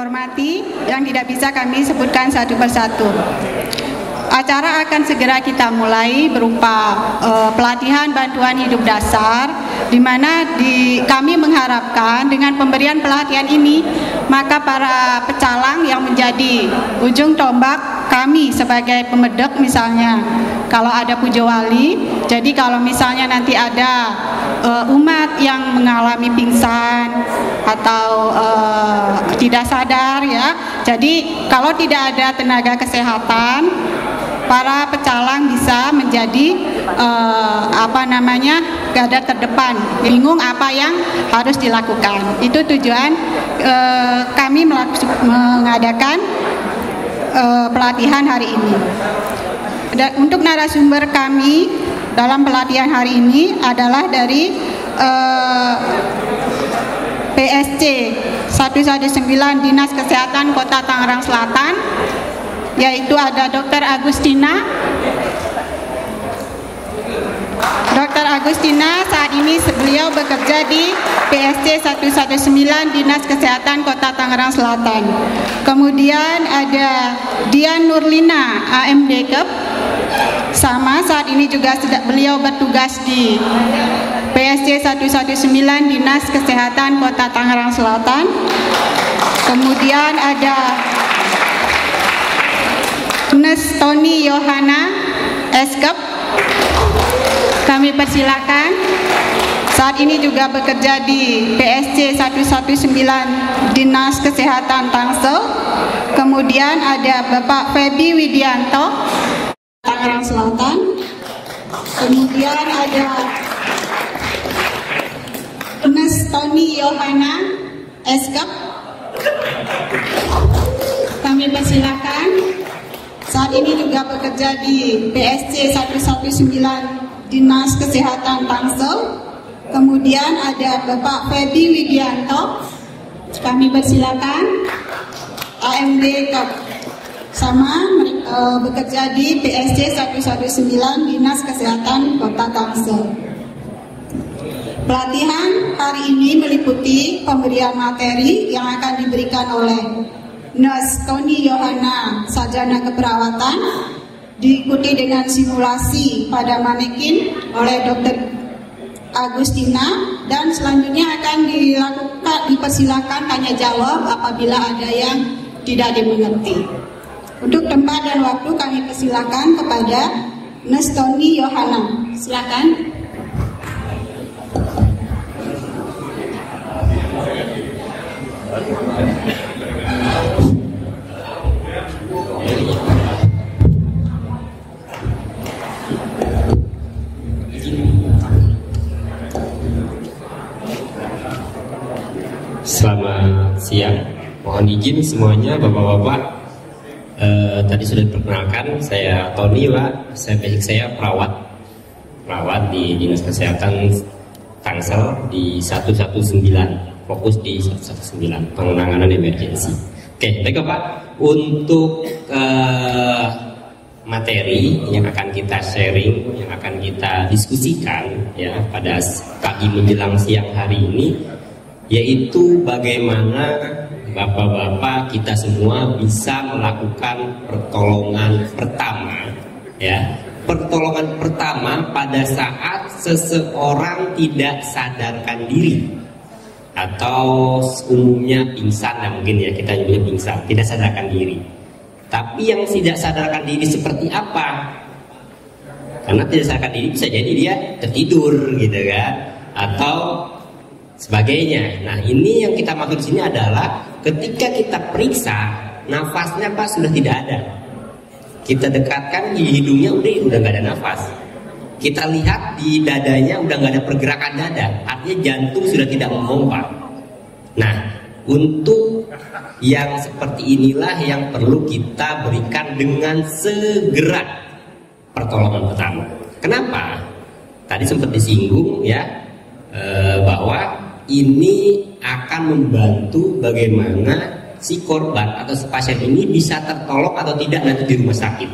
hormati yang tidak bisa kami sebutkan satu persatu. Acara akan segera kita mulai berupa pelatihan bantuan hidup dasar, di mana kami mengharapkan dengan pemberian pelatihan ini, maka para pecalang yang menjadi ujung tombak kami sebagai pemedek misalnya, kalau ada pujo wali, jadi kalau misalnya nanti ada umat yang mengalami pingsan atau tidak sadar ya, jadi kalau tidak ada tenaga kesehatan, para pecalang bisa menjadi garda terdepan, bingung apa yang harus dilakukan. Itu tujuan kami mengadakan pelatihan hari ini. Dan untuk narasumber kami dalam pelatihan hari ini adalah dari PSC 119 Dinas Kesehatan Kota Tangerang Selatan, yaitu ada Dr. Agustina. Dr. Agustina saat ini beliau bekerja di PSC 119 Dinas Kesehatan Kota Tangerang Selatan. Kemudian ada Dian Nurlina AMDKep, sama saat ini juga beliau bertugas di PSC 119 Dinas Kesehatan Kota Tangerang Selatan. Kemudian ada Nes Tony Yohana Eskep, kami persilakan. Saat ini juga bekerja di PSC 119 Dinas Kesehatan Tangsel. Kemudian ada Bapak Feby Widianto, Tangerang Selatan. Kemudian ada Nes Tony Yohana Eskep, kami persilakan. Saat ini juga bekerja di PSC 119 Dinas Kesehatan Tangsel. Kemudian ada Bapak Feby Widianto, kami persilakan. AMD sama bekerja di PSC 119 Dinas Kesehatan Kota Tangsel. Pelatihan hari ini meliputi pemberian materi yang akan diberikan oleh Nurse Tony Yohana, sarjana keperawatan, diikuti dengan simulasi pada manekin oleh Dr. Agustina, dan selanjutnya akan dipersilakan tanya jawab apabila ada yang tidak dimengerti. Untuk tempat dan waktu kami persilakan kepada Nurse Tony Yohana. Silakan. Selamat siang, mohon izin semuanya bapak-bapak. Tadi sudah diperkenalkan, saya Tony Pak. Saya perawat di Dinas Kesehatan Tangsel di 119, fokus di 119 penanganan emergensi. Oke, baik Pak. Untuk materi yang akan kita sharing, yang akan kita diskusikan ya pada pagi menjelang siang hari ini, yaitu bagaimana bapak-bapak kita semua bisa melakukan pertolongan pertama ya. Pertolongan pertama pada saat seseorang tidak sadarkan diri, atau umumnya pingsan, nah mungkin ya kita nyebutnya pingsan, tidak sadarkan diri. Tapi yang tidak sadarkan diri seperti apa? Karena tidak sadarkan diri bisa jadi dia tertidur gitu kan, atau sebagainya. Nah, ini yang kita maksud di sini adalah ketika kita periksa nafasnya Pak sudah tidak ada. Kita dekatkan di hidungnya udah nggak ada nafas. Kita lihat di dadanya udah nggak ada pergerakan dada, artinya jantung sudah tidak memompa. Nah, untuk yang seperti inilah yang perlu kita berikan dengan segera pertolongan pertama. Kenapa? Tadi sempat disinggung ya, bahwa ini akan membantu bagaimana si korban atau si pasien ini bisa tertolong atau tidak nanti di rumah sakit.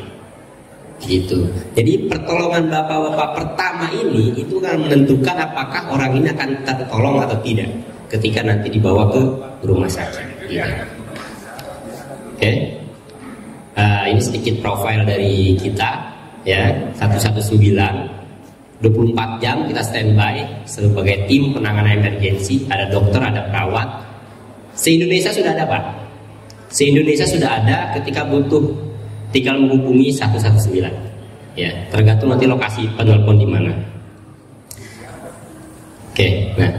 Gitu. Jadi pertolongan bapak-bapak pertama ini itu akan menentukan apakah orang ini akan tertolong atau tidak ketika nanti dibawa ke rumah sakit. Ya. Oke. Ini sedikit profil dari kita, ya. 119 24 jam kita standby sebagai tim penanganan emergensi. Ada dokter, ada perawat. Se-Indonesia sudah ada, Pak. Se-Indonesia sudah ada. Ketika butuh, tinggal menghubungi 119. Ya, tergantung nanti lokasi penelpon di mana. Oke, nah,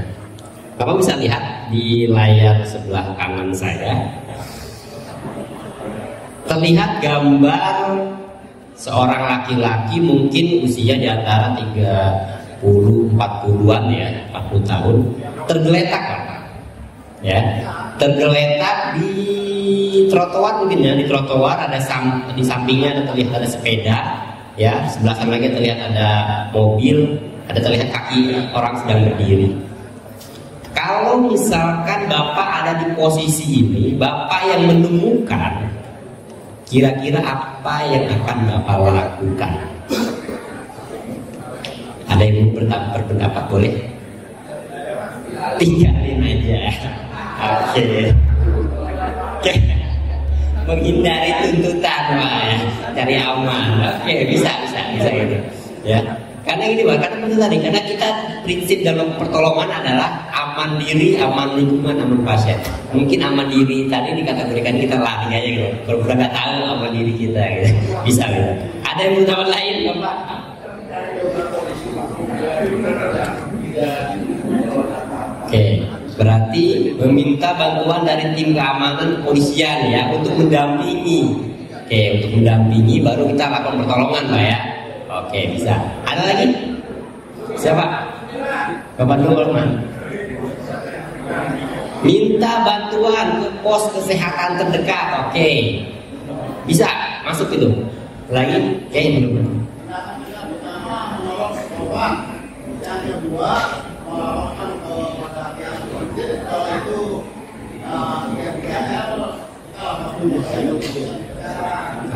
Bapak bisa lihat di layar sebelah kanan saya. Terlihat gambar seorang laki-laki mungkin usia di antara 30-40-an ya, 40 tahun, tergeletak, Pak. Ya, tergeletak di trotoar mungkin ya, di trotoar ada di sampingnya terlihat ada sepeda, ya, sebelah sana lagi terlihat ada mobil, ada terlihat kaki orang sedang berdiri. Kalau misalkan Bapak ada di posisi ini, Bapak yang menemukan, kira-kira apa yang akan Bapak lakukan? Ada yang berpendapat boleh? Tinggalin aja. Oke. Menghindari tuntutan, Pak, ya. Cari aman. Oke, bisa gitu. Ya. Karena ini, Pak, karena kita prinsip dalam pertolongan adalah aman diri, aman lingkungan, aman pasien. Mungkin aman diri tadi dikategorikan kita lari aja gitu. Pura-pura nggak tahu aman diri kita gitu. Bisa gitu. Ada yang pendapat lain, Bapak? Oke, berarti meminta bantuan dari tim keamanan kepolisian ya untuk mendampingi. Oke, untuk mendampingi baru kita lakukan pertolongan, Pak ya. Oke, bisa. Ada lagi? Siapa? Bapak Nurman. Minta bantuan ke pos kesehatan terdekat. Oke. Bisa masuk itu. Lagi? Oke, belum.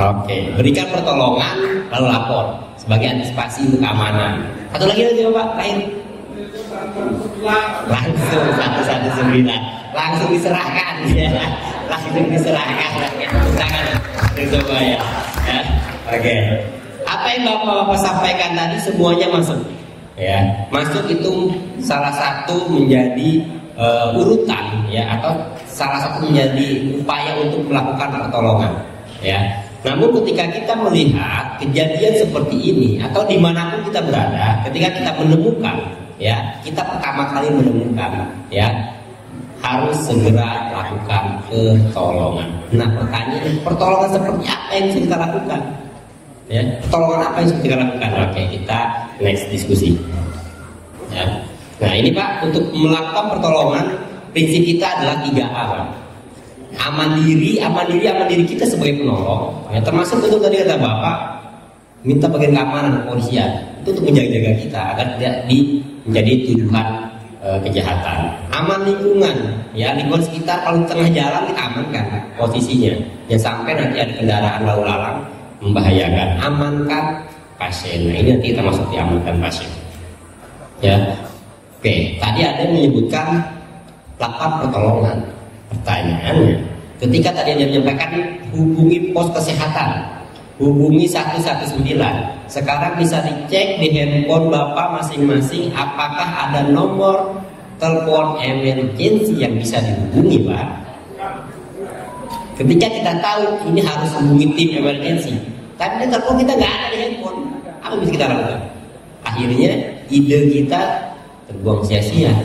Oke, berikan pertolongan lalu lapor sebagai antisipasi untuk keamanan. Satu lagi Bapak, lain. Langsung 119, langsung diserahkan ya. Langsung diserahkan. Jangan coba ya. Oke. Apa yang Bapak sampaikan tadi semuanya masuk. Ya, masuk itu salah satu menjadi urutan ya, atau salah satu menjadi upaya untuk melakukan pertolongan ya. Namun ketika kita melihat kejadian seperti ini atau dimanapun kita berada, ketika kita menemukan ya, kita pertama kali menemukan ya, harus segera lakukan pertolongan. Nah, pertanyaan, pertolongan seperti apa yang bisa kita lakukan? Ya, pertolongan apa yang bisa kita lakukan? Oke, kita next diskusi. Ya. Nah, ini Pak, untuk melakukan pertolongan prinsip kita adalah 3A, Pak. Aman diri kita sebagai penolong. Ya, termasuk untuk tadi kata Bapak, minta bagian keamanan kepolisian itu untuk menjaga kita agar tidak menjadi tuduhan kejahatan. Aman lingkungan, ya, lingkungan sekitar kalau di tengah jalan kita amankan posisinya, jangan sampai nanti ada kendaraan lalu lalang membahayakan. Amankan pasien. Nah, ini nanti kita masuk di amankan pasien. Ya, oke. Tadi ada yang menyebutkan lakukan pertolongan. Pertanyaannya, ketika tadi dia menyampaikan hubungi pos kesehatan, hubungi 119. Sekarang bisa dicek di handphone Bapak masing-masing apakah ada nomor telepon emergency yang bisa dihubungi, Pak. Ketika kita tahu ini harus hubungi tim emergency, tapi telepon kita nggak ada di handphone, apa bisa kita lakukan? Akhirnya ide kita terbuang sia-sia.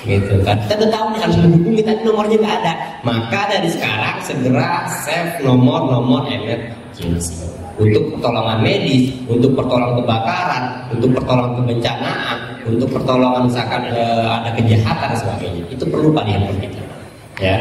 Gitu kan, kita udah tahu nih harus menghubungi, tapi nomornya nggak ada. Maka dari sekarang segera save nomor emergency untuk pertolongan medis, untuk pertolongan kebakaran, untuk pertolongan kebencanaan, untuk pertolongan misalkan ada kejahatan dan sebagainya. Itu perlu Pak di handphone kita. Ya.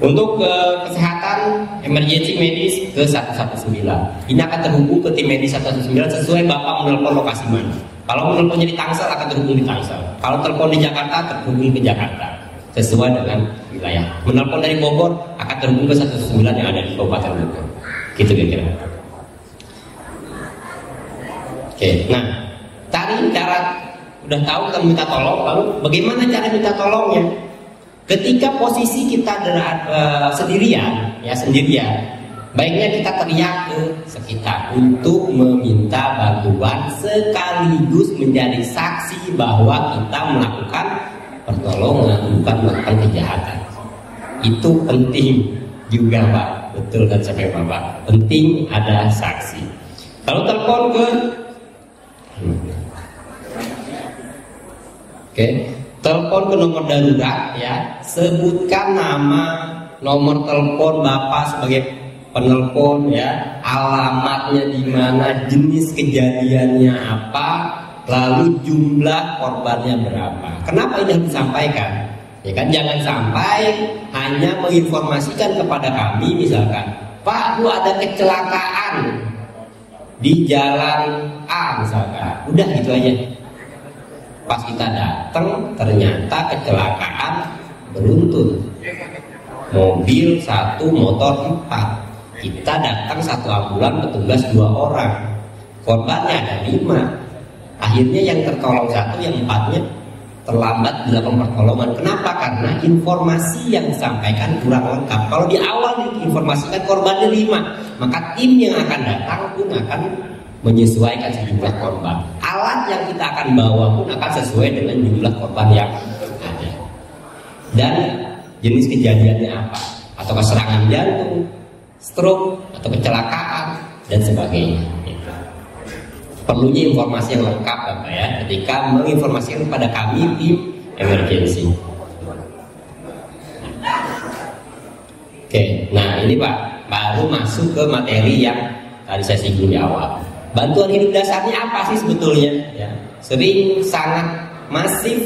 Untuk kesehatan emergency medis ke 119. Ini akan terhubung ke tim medis 119 sesuai Bapak menelpon lokasi mana. Kalau menelponnya di Tangsel akan terhubung di Tangsel. Kalau telepon di Jakarta terhubung ke Jakarta sesuai dengan wilayah. Menelpon dari Bogor akan terhubung ke 119 yang ada di Kabupaten Bogor. Gitu kira-kira. Oke, nah tadi cara udah tahu kita minta tolong, lalu bagaimana cara minta tolongnya? Ketika posisi kita sendirian, ya sendirian, baiknya kita teriak ke sekitar untuk meminta bantuan sekaligus menjadi saksi bahwa kita melakukan pertolongan, bukan melakukan kejahatan. Itu penting juga Pak, betul kan sampai Bapak, penting ada saksi. Kalau telepon ke telepon ke nomor darurat ya, sebutkan nama, nomor telepon Bapak sebagai penelpon ya, alamatnya di mana, jenis kejadiannya apa, lalu jumlah korbannya berapa. Kenapa ini harus disampaikan? Ya kan, jangan sampai hanya menginformasikan kepada kami misalkan, Pak, ada kecelakaan di jalan A misalkan, udah gitu aja. Pas kita datang ternyata kecelakaan beruntun, mobil 1, motor 4. Kita datang 1 ambulan, petugas 2 orang, korbannya ada 5. Akhirnya yang tertolong 1, yang 4-nya terlambat dilakukan pertolongan. Kenapa? Karena informasi yang disampaikan kurang lengkap. Kalau di awal diinformasikan korbannya 5, maka tim yang akan datang pun akan menyesuaikan sejumlah korban. Alat yang kita akan bawa pun akan sesuai dengan jumlah korban yang ada. Dan jenis kejadiannya apa? Atau serangan jantung, stroke, atau kecelakaan, dan sebagainya. Perlunya informasi yang lengkap Bapak ya, ketika menginformasikan kepada kami tim emergency. Oke, nah ini Pak, baru masuk ke materi yang tadi saya singgung di awal. Bantuan hidup dasarnya apa sih sebetulnya? Ya, sering sangat masif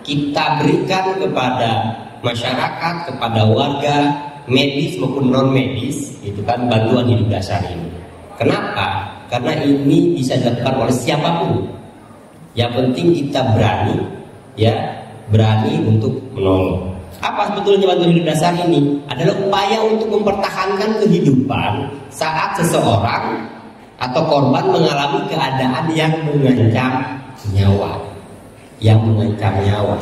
kita berikan kepada masyarakat, kepada warga medis maupun non medis, itu kan bantuan hidup dasar ini. Kenapa? Karena ini bisa dilakukan oleh siapapun. Yang penting kita berani, ya, berani untuk menolong. Apa sebetulnya bantuan hidup dasar ini? Adalah upaya untuk mempertahankan kehidupan saat seseorang atau korban mengalami keadaan yang mengancam nyawa. Yang mengancam nyawa.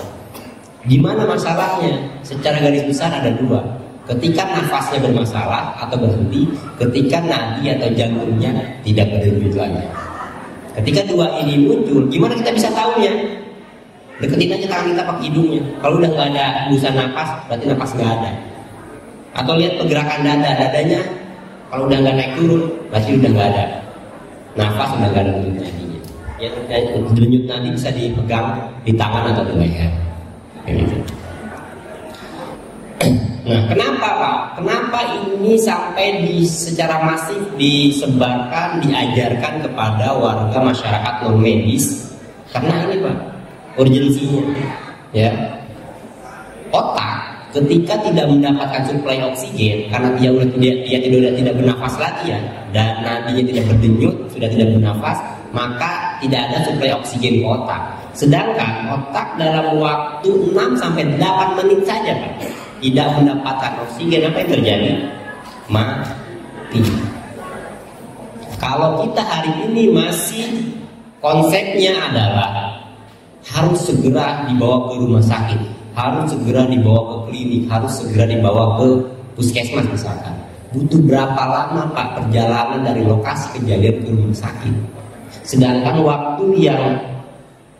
Gimana masalahnya? Secara garis besar ada 2. Ketika nafasnya bermasalah atau berhenti, ketika nadi atau jantungnya tidak berdenyut lagi. Ketika 2 ini muncul, gimana kita bisa tahunya? Deketin aja tangan kita pakai hidungnya. Kalau udah nggak ada hembusan nafas, berarti nafas nggak ada. Atau lihat pergerakan dadanya, kalau udah nggak naik turun, berarti udah nggak ada nafas, udah nggak ada denyut nadinya. Ya, denyut nadi bisa dipegang di tangan atau di leher. Gitu. Nah, kenapa Pak? Kenapa ini sampai secara masif disebarkan, diajarkan kepada warga masyarakat non medis? Karena ini Pak, urgensinya, ya. Otak ketika tidak mendapatkan suplai oksigen karena dia tidak bernafas lagi ya, dan nadinya tidak berdenyut, sudah tidak bernafas, maka tidak ada suplai oksigen ke otak. Sedangkan otak dalam waktu 6 sampai 8 menit saja Pak, tidak mendapatkan oksigen, apa yang terjadi? Mati. Kalau kita hari ini masih konsepnya adalah harus segera dibawa ke rumah sakit, harus segera dibawa ke klinik, harus segera dibawa ke puskesmas misalkan. Butuh berapa lama Pak perjalanan dari lokasi kejadian ke rumah sakit? Sedangkan waktu yang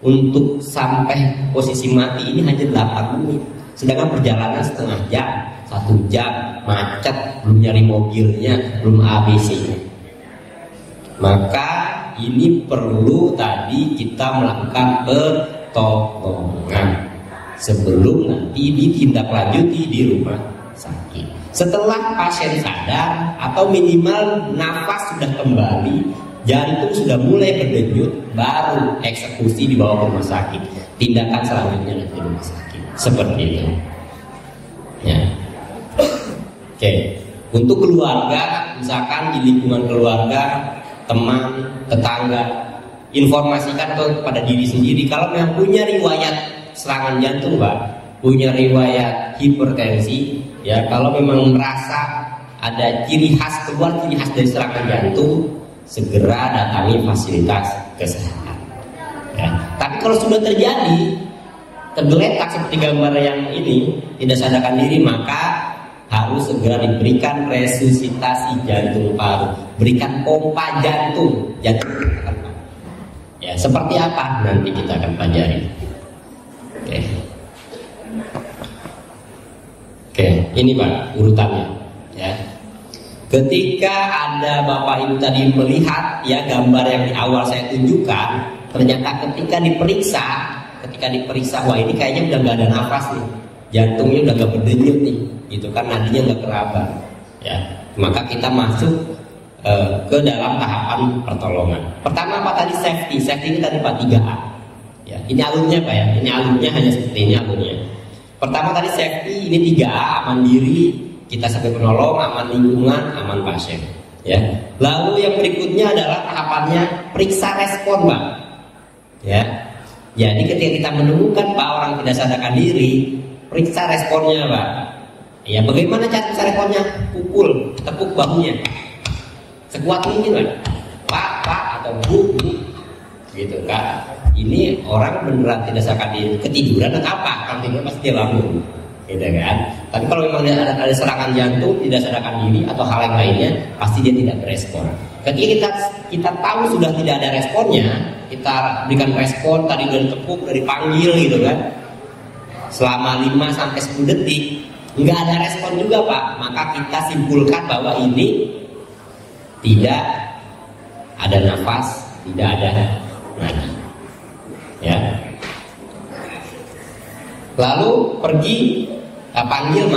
untuk sampai posisi mati ini hanya 8 menit. Sedangkan perjalanan setengah jam, 1 jam, macet, belum nyari mobilnya, belum ABC. Maka ini perlu tadi kita melakukan pertolongan sebelum nanti ditindaklanjuti di rumah sakit. Setelah pasien sadar atau minimal nafas sudah kembali, jantung sudah mulai berdenyut, baru eksekusi dibawa ke rumah sakit. Tindakan selanjutnya di rumah sakit. Seperti itu. Ya. Oke. Untuk keluarga, misalkan di lingkungan keluarga, teman, tetangga, informasikan kepada diri sendiri kalau memang punya riwayat serangan jantung, Pak, punya riwayat hipertensi, ya, kalau memang merasa ada ciri khas dari serangan jantung, segera datangi fasilitas kesehatan. Ya. Tapi kalau sudah terjadi tergeletak seperti gambar yang ini, tidak sadarkan diri, maka harus segera diberikan resusitasi jantung paru, berikan pompa jantung. Ya, seperti apa nanti kita akan pelajari. Oke, ini Pak urutannya. Ya, ketika ada Bapak Ibu tadi melihat ya gambar yang di awal saya tunjukkan, ternyata ketika diperiksa, wah ini kayaknya udah nggak ada nafas nih, jantungnya udah nggak berdenyut nih, gitu kan, nadinya nggak keraba. Ya, maka kita masuk ke dalam tahapan pertolongan. Pertama apa tadi? Safety ini tadi Pak 3A. Ya, ini alurnya Pak ya, ini alurnya hanya seperti ini alurnya. Pertama tadi safety, ini 3A, aman diri, kita sampai penolong, aman lingkungan, aman pasien. Ya. Lalu yang berikutnya adalah tahapannya periksa respon Pak. Ya. Jadi ketika kita menemukan Pak orang tidak sadarkan diri, periksa responnya Pak. Ya, bagaimana cara periksa responnya? Pukul, tepuk bahunya. Sekuat mungkin Pak atau Bu, gitu kan. Ini orang beneran tidak sadarkan diri, ketiduran atau apa? Kalau tidur pasti dia bangun, gitu kan. Tapi kalau memang ada serangan jantung, tidak sadarkan diri atau hal yang lainnya, pasti dia tidak berespon. Ketika kita tahu sudah tidak ada responnya, kita berikan respon, tadi udah ditepuk, udah dipanggil gitu kan, selama 5-10 detik nggak ada respon juga Pak, maka kita simpulkan bahwa ini tidak ada nafas, tidak ada nadi. Ya. Lalu pergi panggil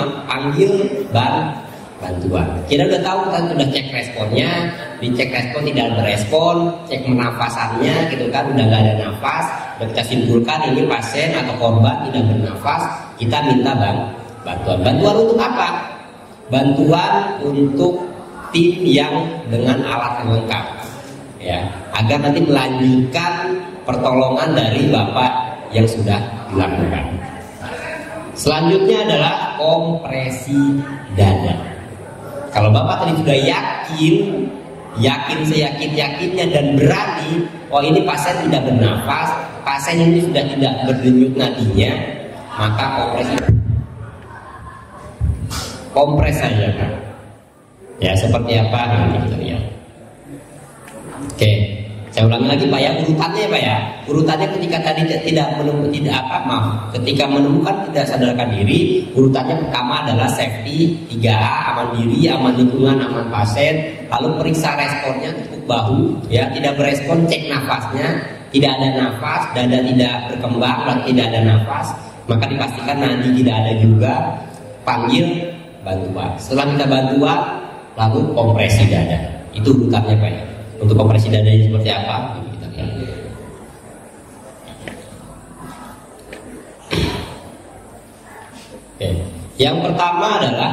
bantuan. Kita udah tahu, kita sudah cek responnya, dicek respon tidak berespon, cek menafasannya gitu kan, udah nggak ada nafas, udah kita simpulkan ini pasien atau korban tidak bernafas, kita minta bantuan. Bantuan untuk apa? Bantuan untuk tim yang dengan alat yang lengkap, ya, agar nanti melanjutkan pertolongan dari Bapak yang sudah dilakukan. Selanjutnya adalah kompresi dada. Kalau Bapak tadi sudah yakin seyakin-yakinnya dan berani, oh ini pasien tidak bernafas, pasien ini sudah tidak berdenyut nadinya, maka kompres saja kan. Ya, seperti apa nanti kita lihat. Oke, saya ulangi lagi Pak ya, urutannya Pak ya. Urutannya ketika tadi ketika menemukan tidak sadarkan diri, urutannya pertama adalah safety, 3A, aman diri, aman lingkungan, aman pasien. Lalu periksa responnya, tepuk bahu, ya, tidak berespon, cek nafasnya, tidak ada nafas, dada tidak berkembang, dan tidak ada nafas, maka dipastikan nadi tidak ada juga, panggil bantuan. Setelah kita bantuan, lalu kompresi dada. Itu urutannya Pak ya. Untuk kompresi dada ini seperti apa? Kita lihat. Oke. Yang pertama adalah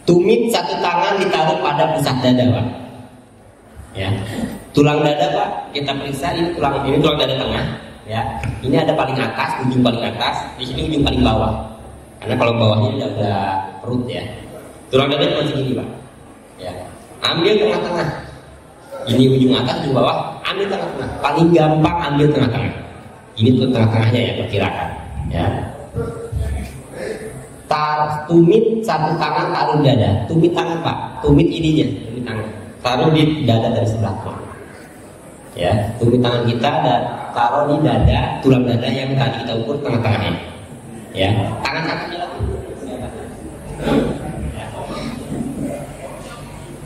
tumit satu tangan ditaruh pada pusat dada Pak. Ya. Tulang dada Pak, kita periksa ini tulang dada tengah. Ya. Ini ada paling atas, ujung paling atas, di sini ujung paling bawah. Karena kalau bawahnya udah perut ya. Tulang dada masih gini Pak. Ya. Ambil tengah-tengah. Ini ujung atas, ujung bawah, ambil tengah-tengah. Paling gampang ambil tengah-tengah. Ini tuh tengah-tengahnya ya, perkirakan. Ya. Tumit satu tangan taruh dada. Tumit tangan Pak. Tumit ininya, tumit tangan. Taruh di dada dari sebelah kanan. Ya, tumit tangan kita dan taruh di dada, tulang dada yang tadi kita ukur tengah-tengahnya. Ya, tangan kakinya lagi.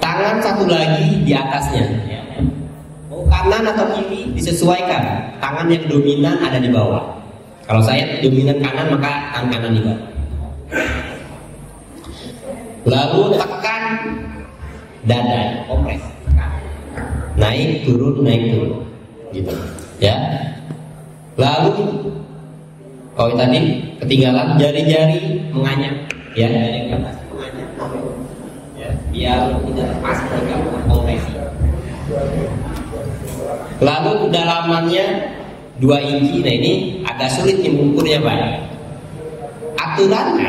Tangan satu lagi di atasnya. Mau kanan atau kiri disesuaikan. Tangan yang dominan ada di bawah. Kalau saya dominan kanan maka tangan kanan di bawah. Lalu tekan dada, kompres. Naik turun, gitu. Ya. Lalu kalau tadi ketinggalan jari-jari menganyam, ya, jari ke atas menganyam. Biar tidak lepas ketika kompresi. Lalu kedalamannya 2 inci. Nah ini agak sulit mengukurnya Pak.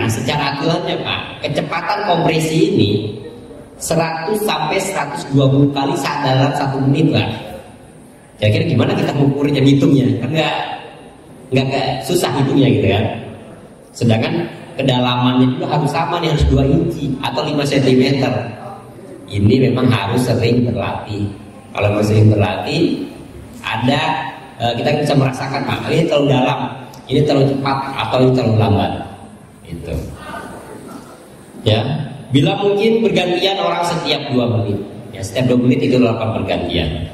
Secara aturannya Pak, kecepatan kompresi ini 100 sampai 120 kali dalam 1 menit Pak. Kira-kira gimana kita mengukurnya, hitungnya? Kan nggak susah hitungnya gitu kan. Sedangkan kedalamannya juga harus sama nih, harus 2 inci atau 5 cm. Ini memang harus sering berlatih. Kalau masih sering berlatih, kita bisa merasakan ini terlalu dalam, ini terlalu cepat, atau ini terlalu lambat. Itu. Ya, bila mungkin bergantian orang setiap 2 menit. Ya, setiap 2 menit itu lakukan pergantian.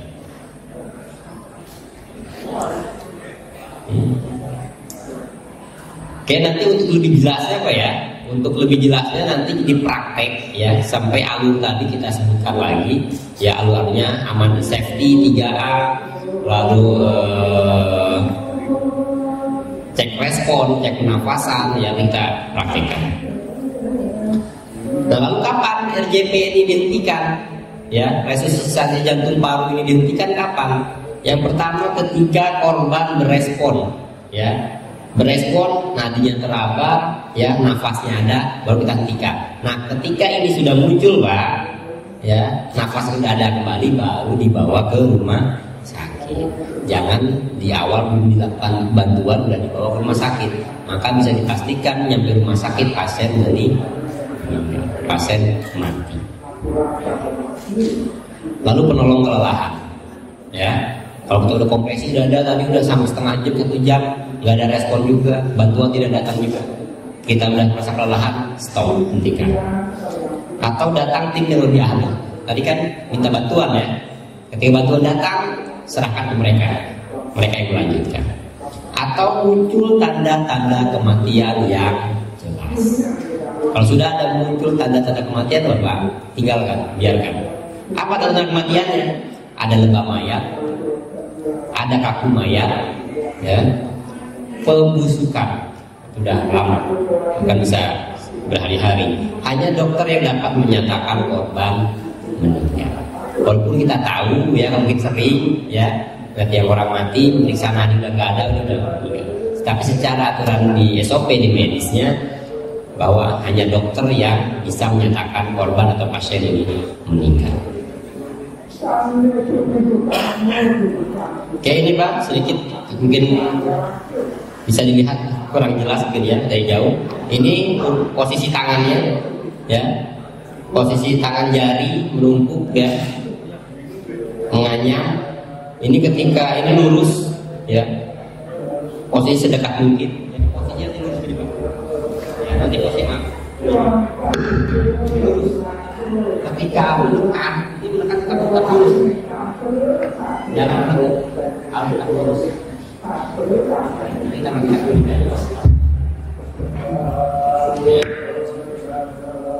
Oke, nanti untuk lebih jelasnya Pak ya, untuk lebih jelasnya nanti di praktek ya, sampai alur tadi kita sebutkan lagi ya, alurnya aman safety 3A, lalu cek respon, cek pernafasan yang kita praktekkan. Nah, lalu kapan RJP ini dihentikan? Ya, resusitasi jantung paru ini dihentikan kapan? Yang pertama ketika korban berespon, ya. Berespon, nadinya teraba, ya, nafasnya ada, baru kita hentikan. Nah, ketika ini sudah muncul, Pak, ya, nafas sudah ada kembali, baru dibawa ke rumah sakit. Jangan di awal belum dilakukan bantuan sudah dibawa ke rumah sakit. Maka bisa dipastikan nyampe rumah sakit pasien mati. Lalu penolong kelelahan, ya. Kalau kita udah kompresi dada tadi udah sampai setengah jam, 1 jam, nggak ada respon juga, bantuan tidak datang juga, kita udah merasa kelelahan, stop, hentikan. Atau datang tim yang lebih ahli. Tadi kan minta bantuan ya. Ketika bantuan datang, serahkan ke mereka yang melanjutkan. Atau muncul tanda-tanda kematian yang jelas. Kalau sudah ada muncul tanda-tanda kematian, Bapak, tinggalkan, biarkan. Apa tanda kematiannya? Ada lebam mayat, ada kaku mayat, ya, pembusukan, sudah lama, bukan bisa berhari-hari. Hanya dokter yang dapat menyatakan korban meninggal. Walaupun kita tahu, ya, mungkin sering, ya, yang orang mati, periksa nadi udah nggak ada, udah. Tapi secara aturan di SOP di medisnya, bahwa hanya dokter yang bisa menyatakan korban atau pasien ini meninggal. Oke, ini Pak sedikit mungkin bisa dilihat kurang jelas mungkin ya dari jauh. Ini posisi tangannya, ya, posisi tangan jari menumpuk ya, menganyam. Ini ketika ini lurus, ya, posisi sedekat mungkin. Posisinya lurus ini Pak. Ya, nanti posisi lurus. Ketika menekan, ini menekan tetap lurus. Jangan harus lurus. Kita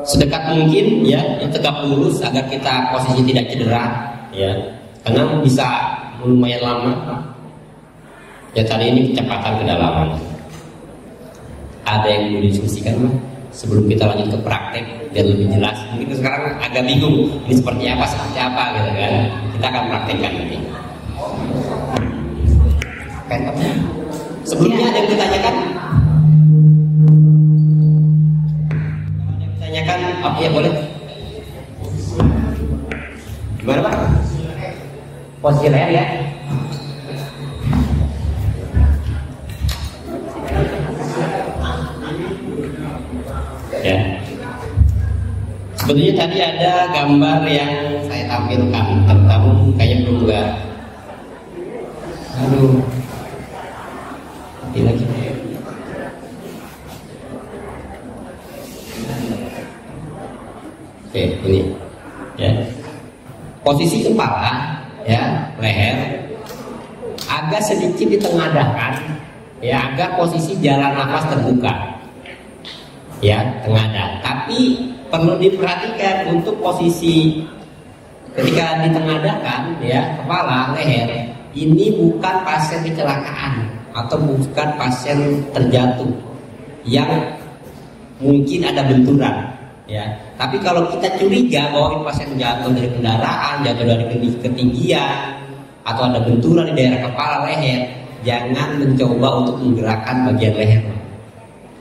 sedekat mungkin ya, yang tegak lurus agar kita posisi tidak cedera, ya. Karena bisa lumayan lama. Ya, tadi ini kecepatan kedalaman. Ada yang mau didiskusikan Pak? Sebelum kita lanjut ke praktek biar lebih jelas. Mungkin sekarang agak bingung ini seperti apa gitu kan. Kita akan praktekkan nanti. Sebelumnya ada yang ditanyakan? Ada yang ditanyakan? Oh iya boleh. Gimana Pak? Posisi leher ya. Ya. Sebetulnya tadi ada gambar yang saya tampilkan, tetapi kayaknya belum juga. Aduh, mati lagi. Oke, ini, ya. Posisi kepala, ya, leher, agak sedikit ditengadahkan, ya, agak posisi jalan nafas terbuka. Ya, tengadah. Tapi perlu diperhatikan untuk posisi ketika ditengadahkan, ya, kepala, leher, ini bukan pasien kecelakaan atau bukan pasien terjatuh yang mungkin ada benturan, ya. Tapi kalau kita curiga bahwa ini pasien jatuh dari kendaraan, jatuh dari ketinggian, atau ada benturan di daerah kepala, leher, jangan mencoba untuk menggerakkan bagian leher,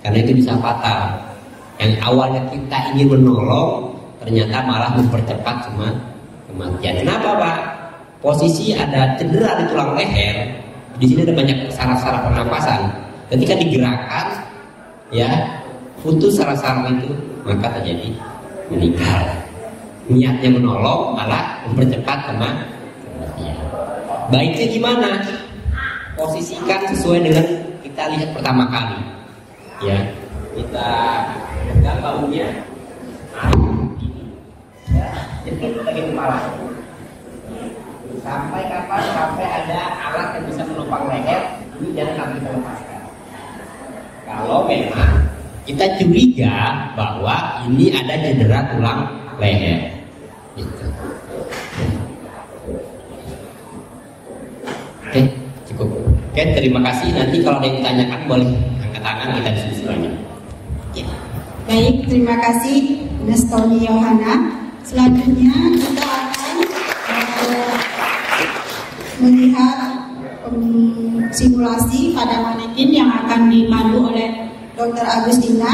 karena itu bisa fatal. Yang awalnya kita ingin menolong, ternyata malah mempercepat kematian. Kenapa Pak? Posisi ada cedera di tulang leher. Di sini ada banyak saraf-saraf pernapasan. Ketika digerakkan, ya, putus saraf-saraf itu, maka terjadi meninggal. Niatnya menolong malah mempercepat kematian. Baiknya gimana? Posisikan sesuai dengan kita lihat pertama kali. Ya, kita pegang bahunya. Ya, jadi lagi kepala. Sampai kapan? Sampai ada alat yang bisa menopang leher, ini jangan kita lepaskan. Kalau memang kita curiga bahwa ini ada cedera tulang leher, gitu. Oke, cukup. Oke, terima kasih. Nanti kalau ada yang ditanyakan boleh angkat tangan, kita diskusi lagi. Ya. Baik, terima kasih Mas Tony Yohana. Selanjutnya kita akan melihat simulasi pada manekin yang akan dipandu oleh Dr. Agustina,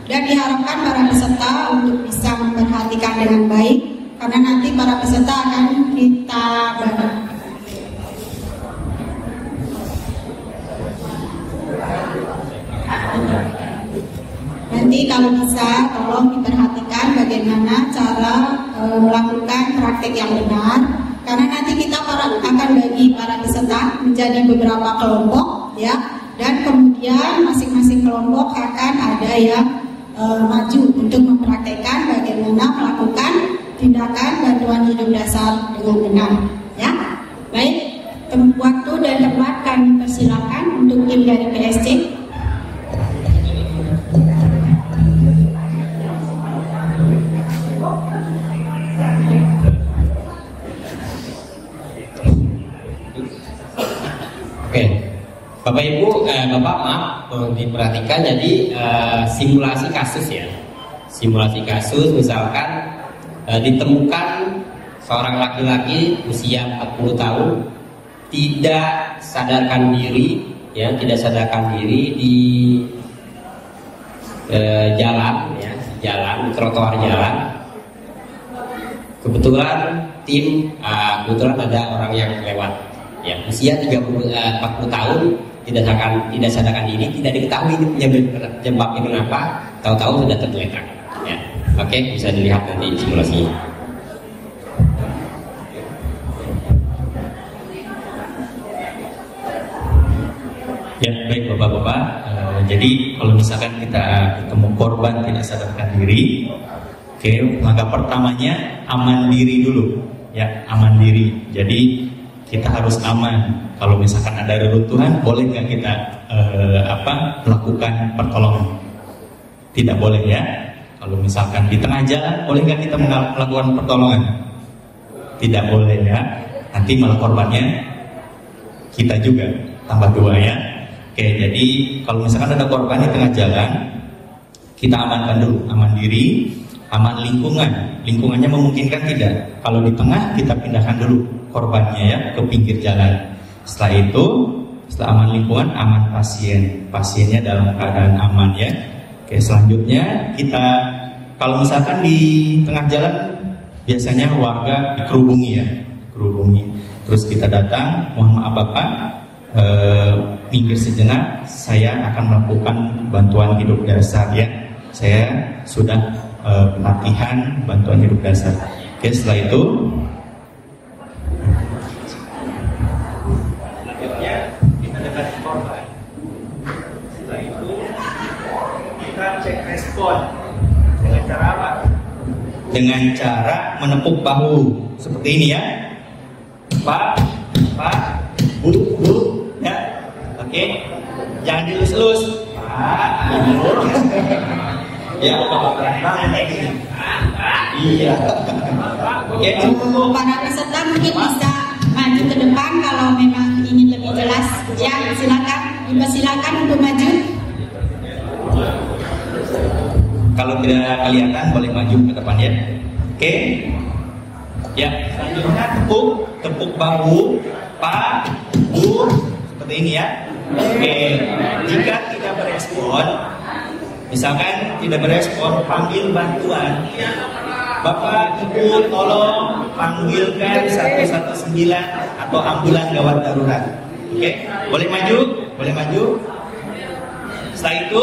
dan diharapkan para peserta untuk bisa memperhatikan dengan baik karena nanti para peserta akan kita bantu. Nanti kalau bisa tolong diperhatikan bagaimana cara melakukan praktek yang benar, karena nanti kita akan bagi para peserta menjadi beberapa kelompok, ya, dan kemudian masing-masing kelompok akan ada yang maju untuk mempraktekkan bagaimana melakukan tindakan bantuan hidup dasar dengan benar, ya. Baik, waktu dan tempat kami persilakan untuk tim dari PSC. Oke, Bapak Ibu, Bapak maaf diperhatikan. Jadi simulasi kasus ya, simulasi kasus misalkan ditemukan seorang laki-laki usia 40 tahun tidak sadarkan diri, ya, tidak sadarkan diri di jalan, ya, jalan, trotoar jalan. Kebetulan kebetulan ada orang yang lewat, ya, usia 40 tahun tidak sadarkan diri, tidak diketahui penyebabnya kenapa, tahu-tahu sudah tergeletak, ya. Oke, bisa dilihat nanti simulasinya. Ya, baik Bapak-Bapak, jadi kalau misalkan kita ketemu korban tidak sadarkan diri, oke, maka pertamanya aman diri dulu, ya, aman diri. Jadi kita harus aman. Kalau misalkan ada reruntuhan, boleh nggak kita melakukan pertolongan? Tidak boleh, ya. Kalau misalkan di tengah jalan, boleh nggak kita melakukan pertolongan? Tidak boleh, ya. Nanti malah korbannya kita juga tambah dua, ya. Oke, jadi kalau misalkan ada korban di tengah jalan, kita amankan dulu, aman diri, aman lingkungan. Lingkungannya memungkinkan tidak? Kalau di tengah, kita pindahkan dulu korbannya, ya, ke pinggir jalan. Setelah itu, setelah aman lingkungan, aman pasien. Pasiennya dalam keadaan aman, ya. Oke, selanjutnya kita, kalau misalkan di tengah jalan, biasanya warga dikerubungi, ya, kerubungi. Terus kita datang, mohon maaf Bapak, minggir sejenak, saya akan melakukan bantuan hidup dasar, ya. Saya sudah pelatihan bantuan hidup dasar. Oke, setelah itu selanjutnya kita dekati korban. Setelah itu kita cek respon dengan cara apa? Dengan cara menepuk bahu seperti ini, ya. Pak, Bu, ya. Oke, jangan dilus-lus. Pak, ya, iya. Oke, Para peserta mungkin bisa maju ke depan kalau memang ingin lebih jelas. Ya, silakan, dipersilakan untuk maju. Kalau tidak kelihatan boleh maju ke depan, ya. Oke. Ya, selanjutnya tepuk bahu, Pak, Bu, seperti ini, ya. Oke, jika tidak berespon, misalkan tidak berespon, panggil bantuan. Bapak, Ibu, tolong panggilkan 119 atau ambulan gawat darurat. Oke, boleh maju, boleh maju. Setelah itu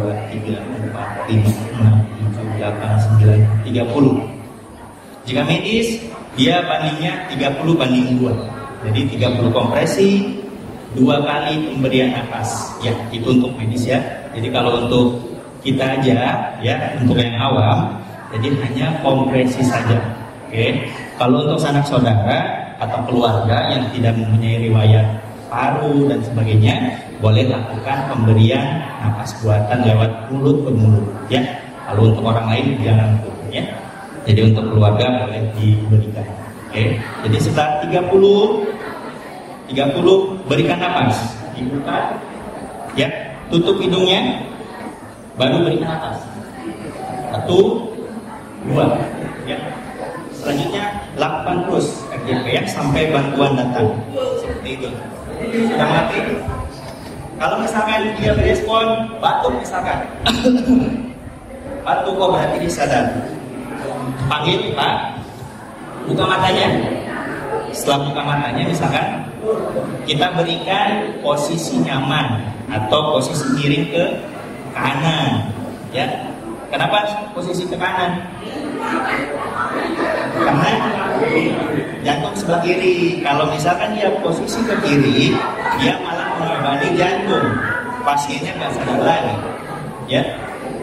2, 3, 4, 5, 6, 7, 8, 9, 30. Jika medis, dia bandingnya 30 banding 2. Jadi 30 kompresi, 2 kali pemberian nafas. Ya, itu untuk medis ya. Jadi kalau untuk kita aja ya, untuk yang awam, jadi hanya kompresi saja. Oke. Kalau untuk sanak saudara atau keluarga yang tidak mempunyai riwayat paru dan sebagainya, boleh lakukan pemberian napas buatan lewat mulut ke mulut, ya. Kalau untuk orang lain jangan, ya. Jadi untuk keluarga boleh diberikan. Oke. Jadi setelah 30 berikan napas, dibuka, ya. Tutup hidungnya, baru berikan napas. 1, 2, ya. Selanjutnya lakukan terus ya, sampai bantuan datang. Seperti itu. Sudah mati. Kalau misalkan dia berespon batuk misalkan, batuk kok berarti dia sadar. Panggil Pak, buka matanya. Setelah buka matanya misalkan, kita berikan posisi nyaman atau posisi miring ke kanan, ya. Kenapa posisi ke kanan? Karena jantung sebelah kiri. Kalau misalkan dia posisi ke kiri, dia malah membebani jantung. Pasiennya nggak sadar lagi, ya.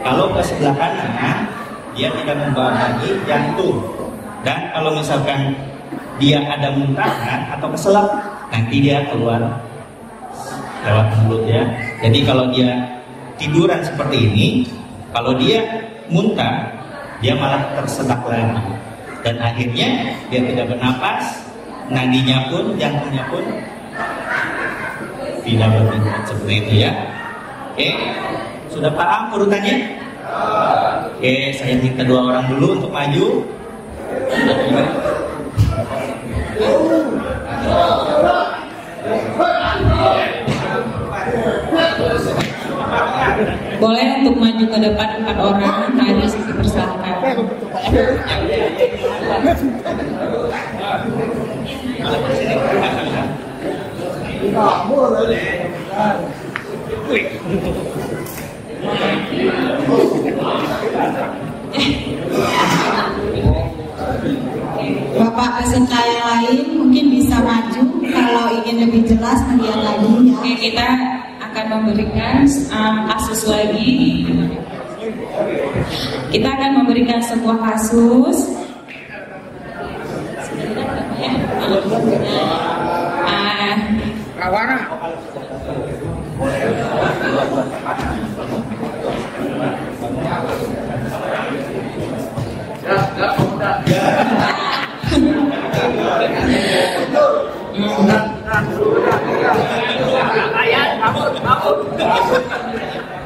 Kalau ke sebelah kanan, dia tidak membebani jantung. Dan kalau misalkan dia ada muntahan atau keselak, nanti dia keluar lewat mulut, ya. Jadi kalau dia tiduran seperti ini, kalau dia muntah, dia malah tersedak lagi. Dan akhirnya dia tidak bernapas, nadinya pun, jantungnya pun tidak berdenyut seperti itu, ya. Oke, sudah paham urutannya? Oke, saya minta 2 orang dulu untuk maju. Boleh untuk maju ke depan 4 orang, tadi sisi persilakan. Bapak peserta yang lain mungkin bisa maju kalau ingin lebih jelas melihat lagi, ya. Oke, kita akan memberikan kasus lagi. Kita akan memberikan sebuah kasus.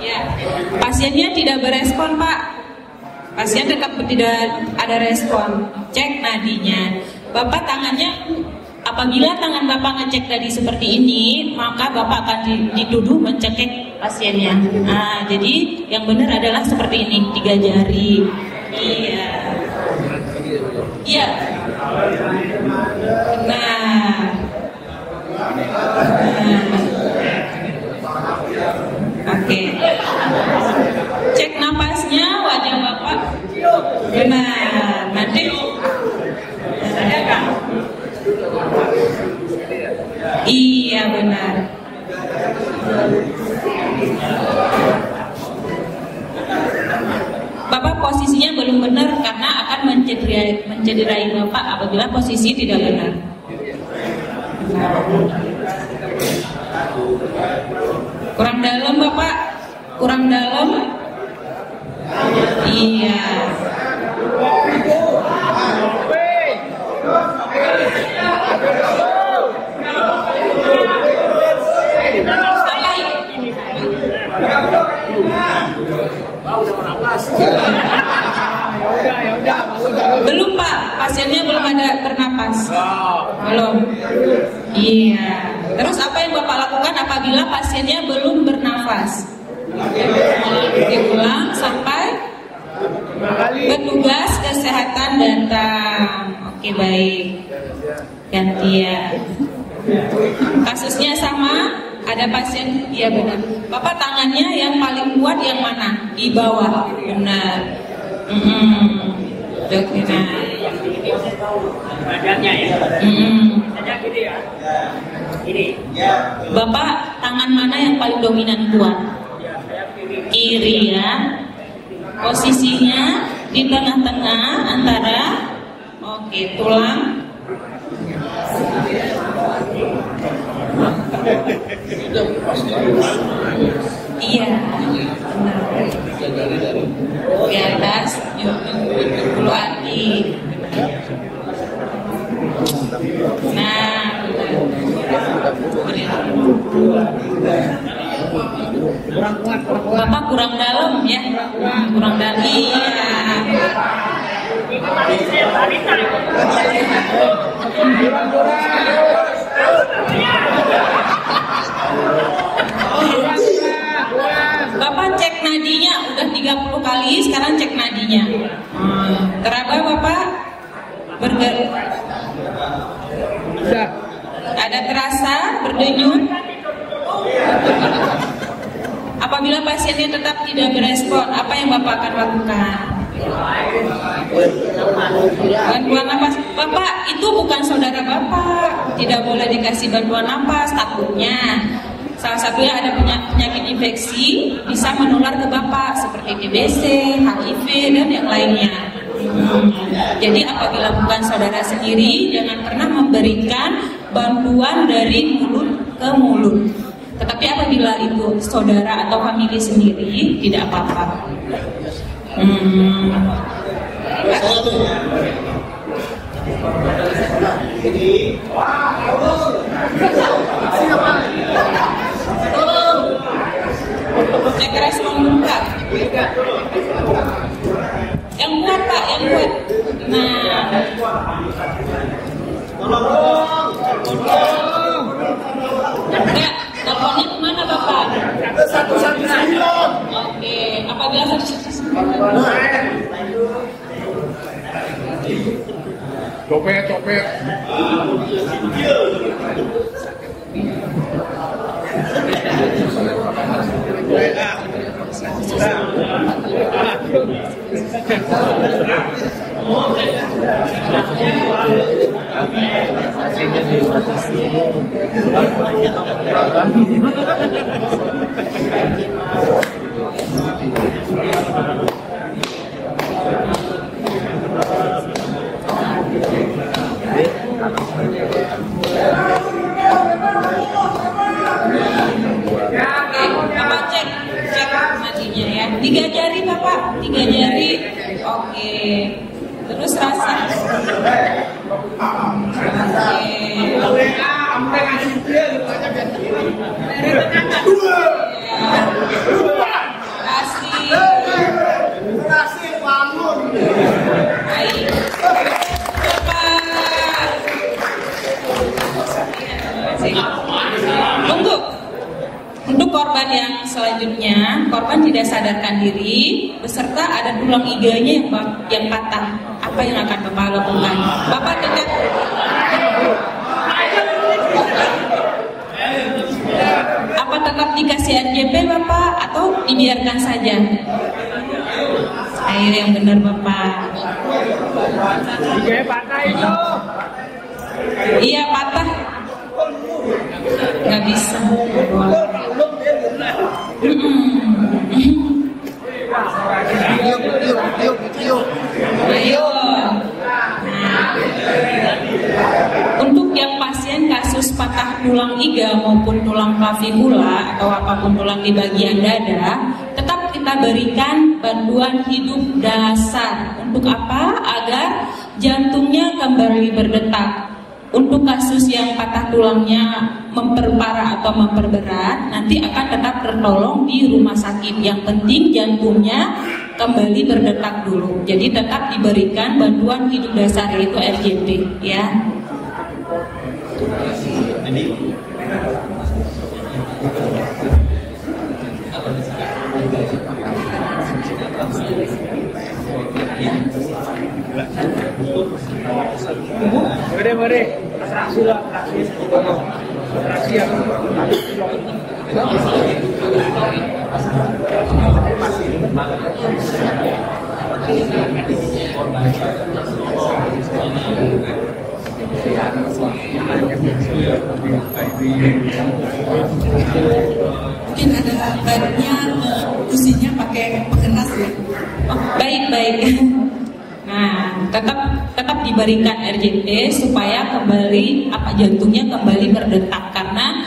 Ya, pasiennya tidak berespon, Pak. Pasien tetap tidak ada respon. Cek nadinya. Bapak tangannya, apabila tangan Bapak ngecek tadi seperti ini, maka Bapak akan dituduh mencekik pasiennya. Nah, jadi yang benar adalah seperti ini, 3 jari. Iya. Iya. Nah. Oke. Cek napasnya, wajah Bapak benar. Nanti ada kan? Iya benar. Bapak posisinya belum benar karena akan mencederai Bapak apabila posisi tidak benar. Kurang dalam, Bapak. Kurang dalam. Iya. Belum, Pak. Pasiennya belum ada bernapas. Belum. Iya. Terus apa yang Bapak lakukan apabila pasiennya belum bernafas? Diulang sampai petugas kesehatan datang. Oke, baik. Gantian. Kasusnya sama, ada pasien, iya benar. Bapak tangannya yang paling kuat yang mana? Di bawah, benar. Benar. Badannya ya. Ada gini ya. Ini. Bapak tangan mana yang paling dominan kuat? Kiri ya. Posisinya di tengah-tengah antara Oke, tulang. Iya, benar. Di atas, bulu hati. Nah, Bapak kurang dalam ya, kurang dalam. Iya. Bapak cek nadinya udah 30 kali, sekarang cek nadinya. Teraba Bapak ada terasa berdenyut? Apabila pasiennya tetap tidak berespon, apa yang Bapak akan lakukan? Bantuan napas. Bapak, itu bukan saudara Bapak, tidak boleh dikasih bantuan napas, takutnya salah satunya ada penyakit infeksi bisa menular ke Bapak seperti TBC, HIV dan yang lainnya. Jadi apabila bukan saudara sendiri, jangan pernah memberikan bantuan dari mulut ke mulut. Tetapi apabila itu saudara atau famili sendiri, tidak apa-apa. Cek respon muka. Yang kuat Pak, yang kuat. Nah, enggak, teleponnya kemana Bapak? 119. Oke, apabila 119. Copet. Bapak cek nadinya ya. 3 jari Bapak, 3 jari. Oke. Terus rasa. Oke. Kasih bangun. Baik. Untuk korban yang selanjutnya, korban tidak sadarkan diri beserta ada tulang iganya yang patah. Apa yang akan Bapak lakukan? Bapak tetap dikasih RJP Bapak atau dibiarkan saja? Air yang benar Bapak. Patah itu. Iya patah. Gak bisa. Ayo. Nah, untuk yang pasien kasus patah tulang iga maupun tulang clavicula atau apapun tulang di bagian dada, tetap kita berikan bantuan hidup dasar. Untuk apa? Agar jantungnya kembali berdetak. Untuk kasus yang patah tulangnya memperparah atau memperberat, nanti akan tetap tertolong di rumah sakit. Yang penting jantungnya kembali berdetak dulu. Jadi tetap diberikan bantuan hidup dasar, yaitu RJP ya. Boleh. Mungkin ada baiknya fusinya pakai pengeras ya. Baik. Nah, tetap diberikan RJT supaya kembali jantungnya kembali berdetak, karena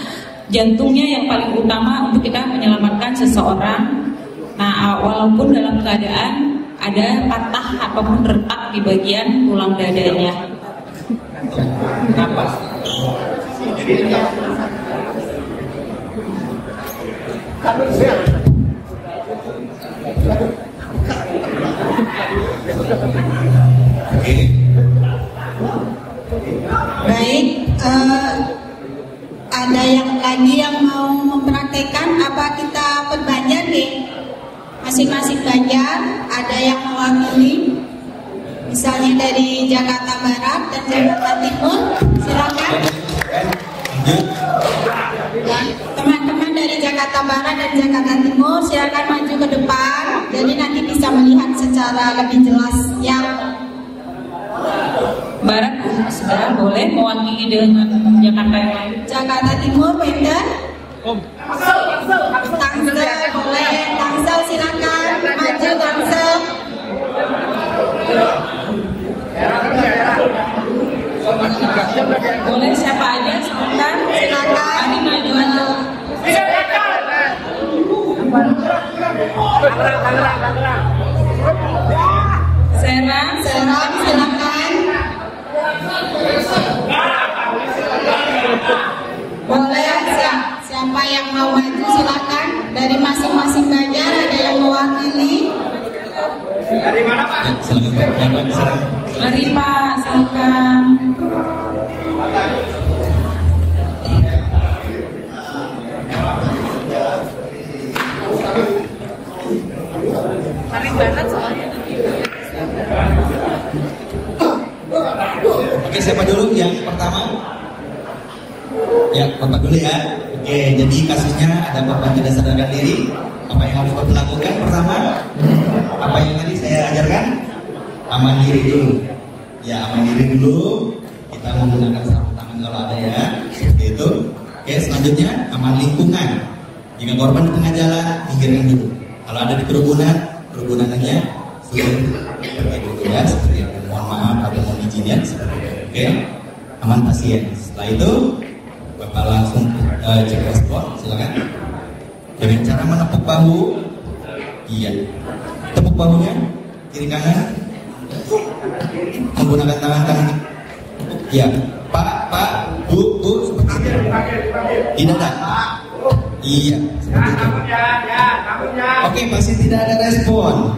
jantungnya yang paling utama untuk kita menyelamatkan seseorang. Nah, walaupun dalam keadaan ada patah ataupun retak di bagian tulang dadanya. Napas. Baik, ada yang lagi yang mau mempraktekkan apa kita perbanjar nih? Masing-masing banjar, ada yang mewakili, misalnya dari Jakarta Barat dan Jakarta Timur, silakan. Teman-teman dari Jakarta Barat dan Jakarta Timur, silakan maju ke depan, jadi nanti bisa melihat secara lebih jelas yang Barat sudah boleh mewakili dengan Jakarta yang lain. Jakarta Timur, Pemda. Tangsel boleh, Tangsel silakan maju Tangsel. Boleh siapa aja sebentar, Silakan. kami maju. Serang, Serang silakan. Boleh siapa yang mau maju silakan. Dari masing-masing banjar ada yang mewakili. Dari mana Pak? Silakan. Mari Pak, silakan. Oke, siapa dulu yang pertama? Ya, Bapak dulu ya. Oke, jadi kasusnya ada Bapak tidak sadarkan diri. Apa yang harus Bapak lakukan pertama? Apa yang tadi saya ajarkan? Aman diri dulu. Ya, aman diri dulu. Kita menggunakan sarung tangan kalau ada ya. Seperti itu. Oke, selanjutnya aman lingkungan. Jika korban di tengah jalan, minggirkan dulu. Kalau ada di kerubunannya sudah pergi dulu ya. Seperti itu. Mohon maaf atau mohon izin ya. Seperti itu. Oke, aman pasien. Setelah itu Bapak langsung cek respon, silakan. Dengan cara menepuk bahu, iya, tepuk bahunya kiri kanan, menggunakan tangan kanan, iya, Pak, Bu, seperti itu. Tidak ada, iya, seperti itu. Oke, masih tidak ada respon.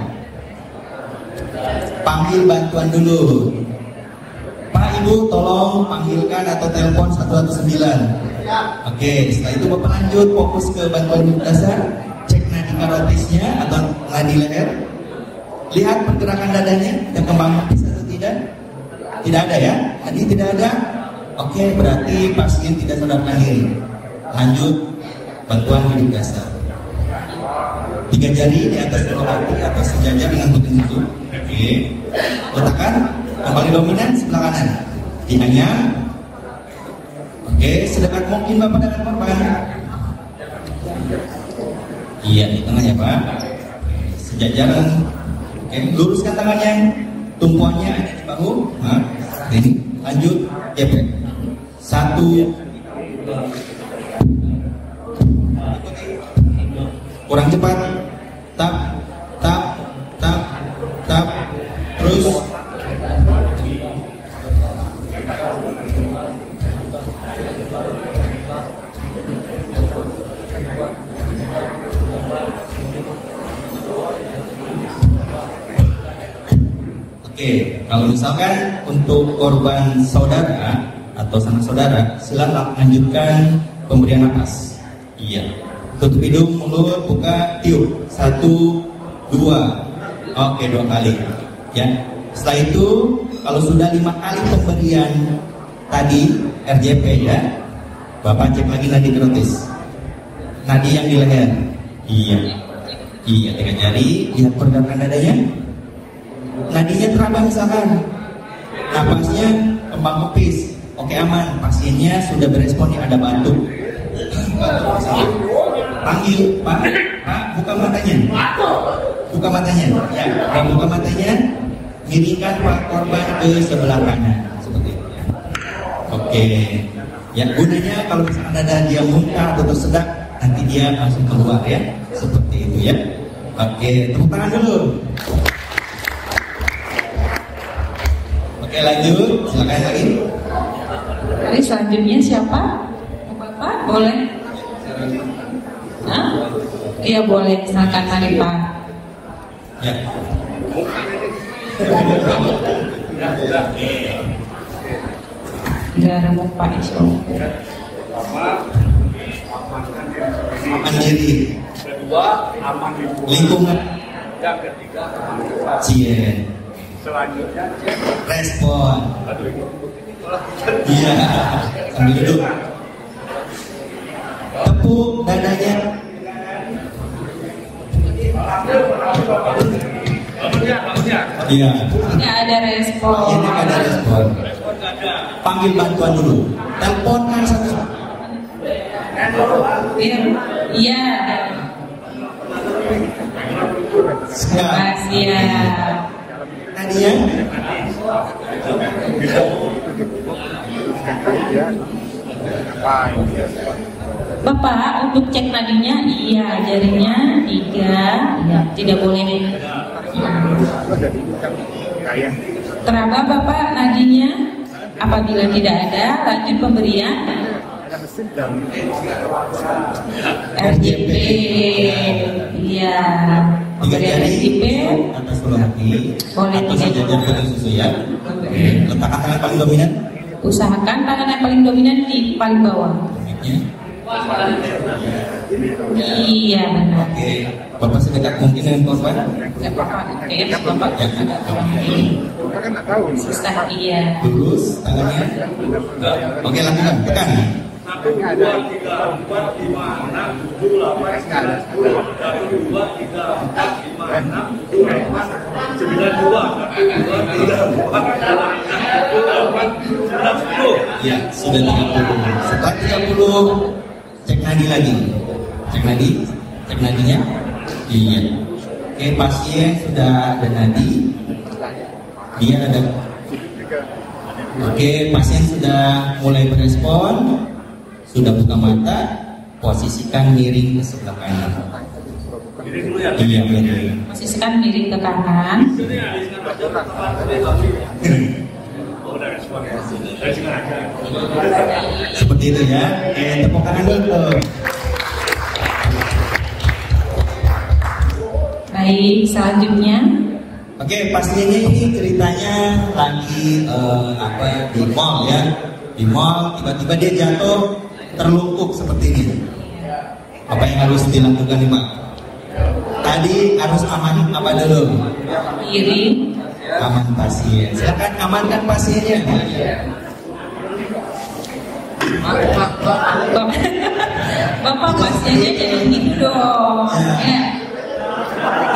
Panggil bantuan dulu. Pak, Ibu, tolong panggilkan atau telepon 119. Oke, setelah itu Bapak lanjut fokus ke bantuan hidup dasar. Cek nadi karotisnya atau nadi leher. Lihat pergerakan dadanya, ada kembang kempis atau tidak? Tidak ada ya? Tadi tidak ada? Oke, berarti pasien tidak sadarkan diri. Lanjut bantuan hidup dasar. 3 jari di atas kedua kaki atau sejajar dengan tutup itu. Oke, letakkan kembali dominan sebelah kanan. Tinanya. Oke, sedekat mungkin Bapak dengan korban. Iya, di tengah ya Pak. Sejajaran. Oke, luruskan tangannya. Tumpuannya ada di bahu. Nah, ini lanjut. Ya, Pak. 1. Kurang cepat. Tap. Terus. Oke, kalau misalkan untuk korban saudara atau sanak saudara, silakan lanjutkan pemberian napas. Iya, tutup hidung, mulut, buka, tiup. 1, 2. Oke, 2 kali. Ya, setelah itu kalau sudah 5 kali pemberian tadi RJP ya, Bapak cek lagi nadi karotis, nadi yang di leher. Iya, 3 jari, lihat pergerakan dadanya. Nadinya teraba misalkan, napasnya kembang kempis. Oke, aman, pasiennya sudah berespon ya, ada batuk. Panggil Pak, buka matanya. Buka matanya, ya. Buka matanya. miringkan korban ke sebelah kanan seperti itu. Oke. Ya, gunanya kalau misalkan ada dia muntah atau tersedak, nanti dia langsung keluar ya, seperti itu ya. Oke, tepuk tangan dulu. Oke, lanjut, silakan lagi. Jadi selanjutnya siapa? Bapak boleh? Hah? Iya boleh, silakan mari Pak. Ya. Enggak ada Pak Isyo. Aman diri. Kedua, aman Lingkungan. yang ketiga, Cie. selanjutnya Respon. Iya. Sambil duduk. Tepuk dadanya. Iya. Tidak ada respon. Ini ada respon. Panggil bantuan dulu. Teleponkan satu. Iya. Siap. Makasih ya. Nadia. Bapak untuk cek nadinya iya, jarinya 3 ya, tidak boleh. Teraba Bapak nadinya, apabila tidak ada lanjut pemberian RJP. Iya, pemberian RJP Atas bola hati. boleh Atas jajar putih susu ya. Letakkan tangan paling dominan. usahakan tangan yang paling dominan di paling bawah. Ya. Iya benar. Oke. Bapak sedekat mungkin dengan korban. Nggak apa-apa, Bapak agak kurang ini. Susah iya. Lurus tangannya. Oke, lakukan. Tekan. 1, 2, 3, 4, 5, 6, 7, 8, 9, 10, 1, 2, 3, 4, 5, 6, 7, 8, 9, 2, 1, 2, 3, 4, 5, 6, 7, 8, 9, 10. Ya, sudah 30. Setelah 30, cek nadi lagi. Cek nadi. Cek nadinya. Iya. Oke, pasien sudah ada nadi. Dia ada. Oke, pasien sudah mulai berespon. Sudah buka mata. Posisikan miring ke sebelah kanan. Iya, miring. Posisikan miring ke kanan. Seperti itu ya. Tepuk tangan dulu. Baik, selanjutnya Oke, pasiennya ini ceritanya lagi di mall ya. Di mall tiba-tiba dia jatuh terlungkup seperti ini. Apa yang harus dilakukan nih Pak? Tadi harus aman apa dulu? kiri. Aman pasien. Silakan amankan pasiennya. Bapak pasiennya jadi gitu dong. Ya.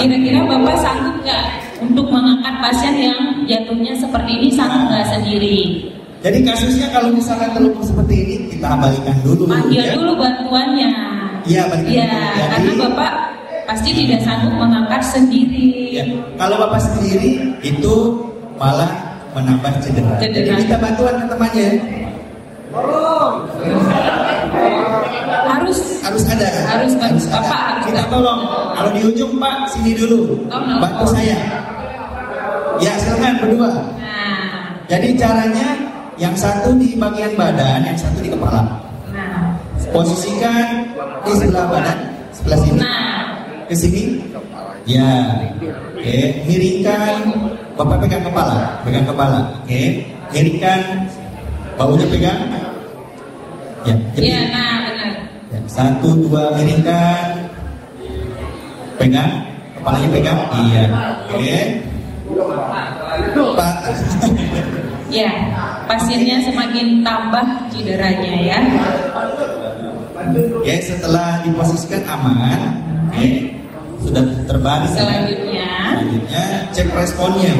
Kira-kira Bapak sanggup nggak untuk mengangkat pasien yang jatuhnya seperti ini, sanggup nggak sendiri? Jadi kasusnya kalau misalkan terlungkup seperti ini kita balikan dulu. Panggil ya. dulu bantuannya. Iya, balikan Iya, dulu. karena Bapak pasti tidak sanggup mengangkat sendiri. Ya, kalau Bapak sendiri itu malah menambah cedera. Jadi kita bantuan ke temannya. Harus ada. Harus Bapak harus Kita tolong. Kalau di ujung Pak sini dulu. Bantu saya. Ya silakan berdua. Nah, Jadi caranya yang satu di bagian badan, yang satu di kepala. nah, Posisikan di sebelah badan, sebelah sini. nah. Ke sini. Ya. Oke, miringkan. Bapak pegang kepala, Oke, miringkan. Baunya pegang. Ya, jadi. Iya, nah benar. Ya, 1, 2, miringkan. Pegang. Kepalanya pegang. Iya. Oke. Pak. Ya, pasiennya semakin tambah cederanya ya. Ya, setelah diposisikan aman. Oke. Sudah terbang. Selanjutnya Cek responnya.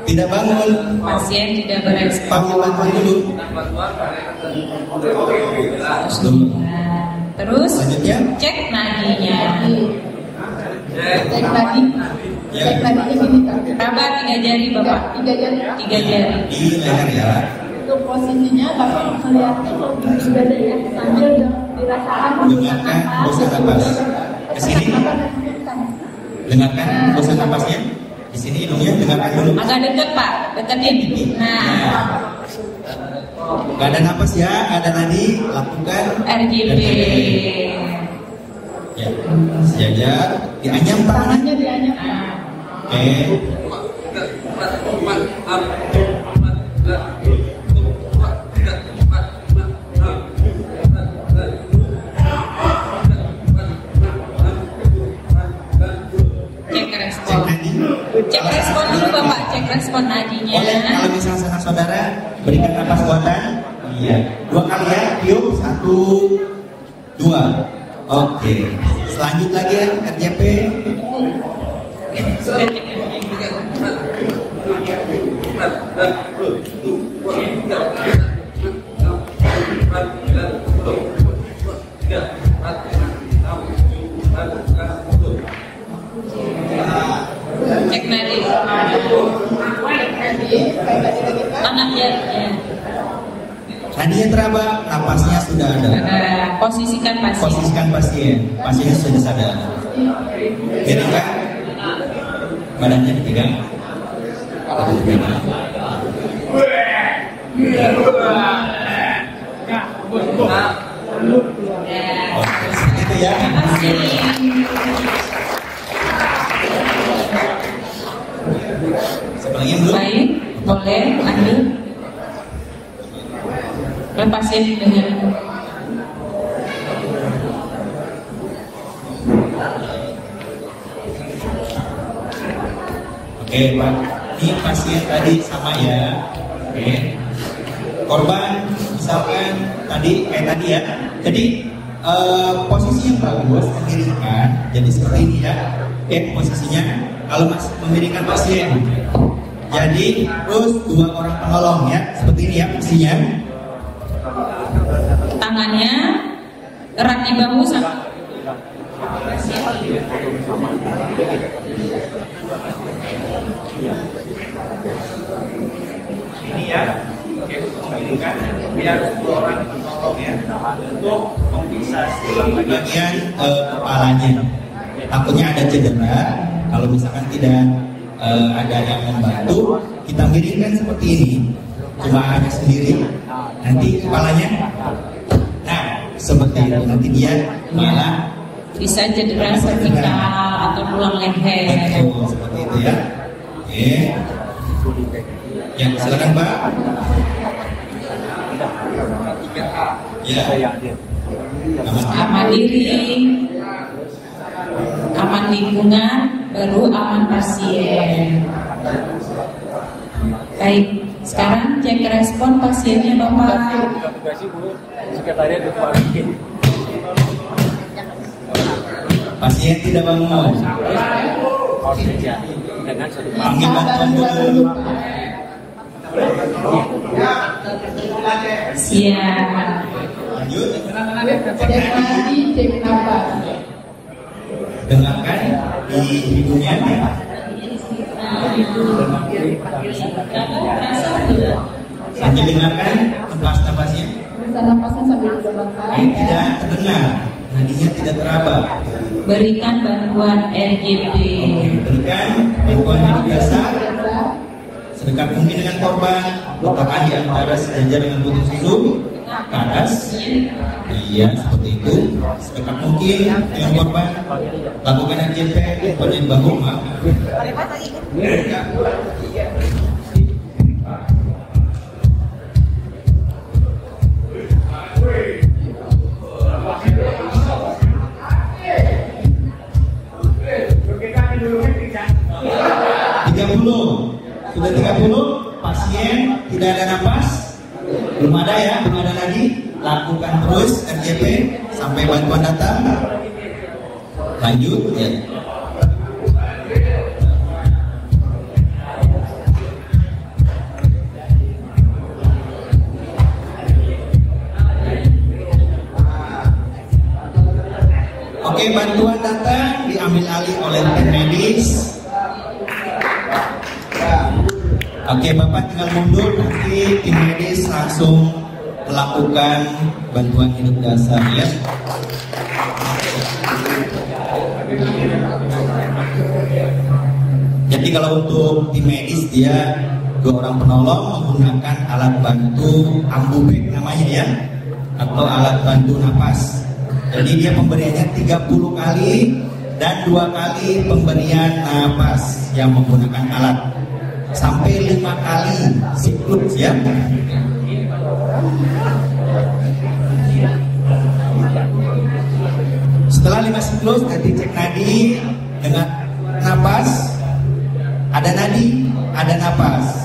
Tidak bangun. pasien tidak berespon. Panggil bantuan dulu. Terus Selanjutnya. cek nadinya. Cek nadi. Ya. Cek nadinya gini Kak. Raba 3 jari Bapak. 3 jari. 3 jari. Di leher ya. Untuk posisinya Bapak melihatnya di dada ya, sambil dirasakan Dengarkan hembusan napas. Ke sini. Dengarkan hembusan napasnya. Di sini hidungnya dengarkan dulu. Agak deket Pak, deketin. Nah, Gak ada napas ya, gak ada nadi. Lakukan RGB. Ya, sejajar. Dianyam tangan. tangannya dianyam. Oke. Cek respon. Cek respon dulu Bapak, cek respon nadinya. Boleh kalau misalnya sanak saudara berikan napas buatan. Iya. 2 kali ya. Tiup 1, 2. Oke. Selanjut lagi ya RJP. Cek nadi. Anak jarinya. Nadinya teraba, napasnya sudah ada. Posisikan pasien. Posisikan pasien. Pasiennya sudah sadar. Gerakkan. Badannya dipegang. Oke, itu ya. Sebelumnya dulu. Baik, boleh lanjut. Pasien dengan Oke Pak, ini pasien tadi sama ya. Oke. Korban misalkan tadi kayak tadi ya. Jadi posisi yang bagus memiringkan. Jadi seperti ini ya. Oke, posisinya kalau masih memiringkan pasien. Jadi terus 2 orang penolong ya. Seperti ini ya posisinya. tangannya erat di bahu sama. Ini ya. Oke, kembalikan biar 2 orang penolong ya. Untuk memisah bagian kepalanya. Takutnya ada cedera. Kalau misalkan tidak ada yang membantu, kita miringkan seperti ini. Cuma hanya sendiri. Nanti kepalanya, nah seperti itu. Nanti dia malah Bisa cedera servikal atau tulang leher. betul, seperti itu ya. Oke. Ya, silakan Mbak. Ya. Aman diri, aman lingkungan, baru aman pasien. Baik, sekarang cek respon pasiennya Bapak. Pasien tidak bangun. Panggil bantuan dulu. Siap. Lanjut. Cek nadi, cek napas. Dengarkan di hidungnya. Sambil dengarkan napas-napasnya. Bisa napasnya sambil didoakan. Ini tidak terdengar. Nadinya tidak teraba. Berikan bantuan RGB. Berikan bantuan yang biasa. Sedekat mungkin dengan korban. Letakkan di antara sejajar dengan butuh susu ke atas. Iya, seperti itu. Sedekat mungkin dengan korban. Lakukan RGP pada bahu. Sudah 30, pasien tidak ada napas, belum ada ya, belum ada lagi. Lakukan terus RGP sampai bantuan datang. Lanjut ya. Oke, bantuan datang diambil alih oleh tim medis. Oke, Bapak tinggal mundur, nanti tim medis langsung melakukan bantuan hidup dasar ya. Jadi kalau untuk tim medis dia 2 orang penolong menggunakan alat bantu ambubek namanya ya, atau alat bantu napas. Jadi dia pemberiannya 30 kali dan 2 kali pemberian napas yang menggunakan alat sampai 5 kali siklus ya. Setelah 5 siklus nanti cek nadi dengan napas, ada nadi, ada napas.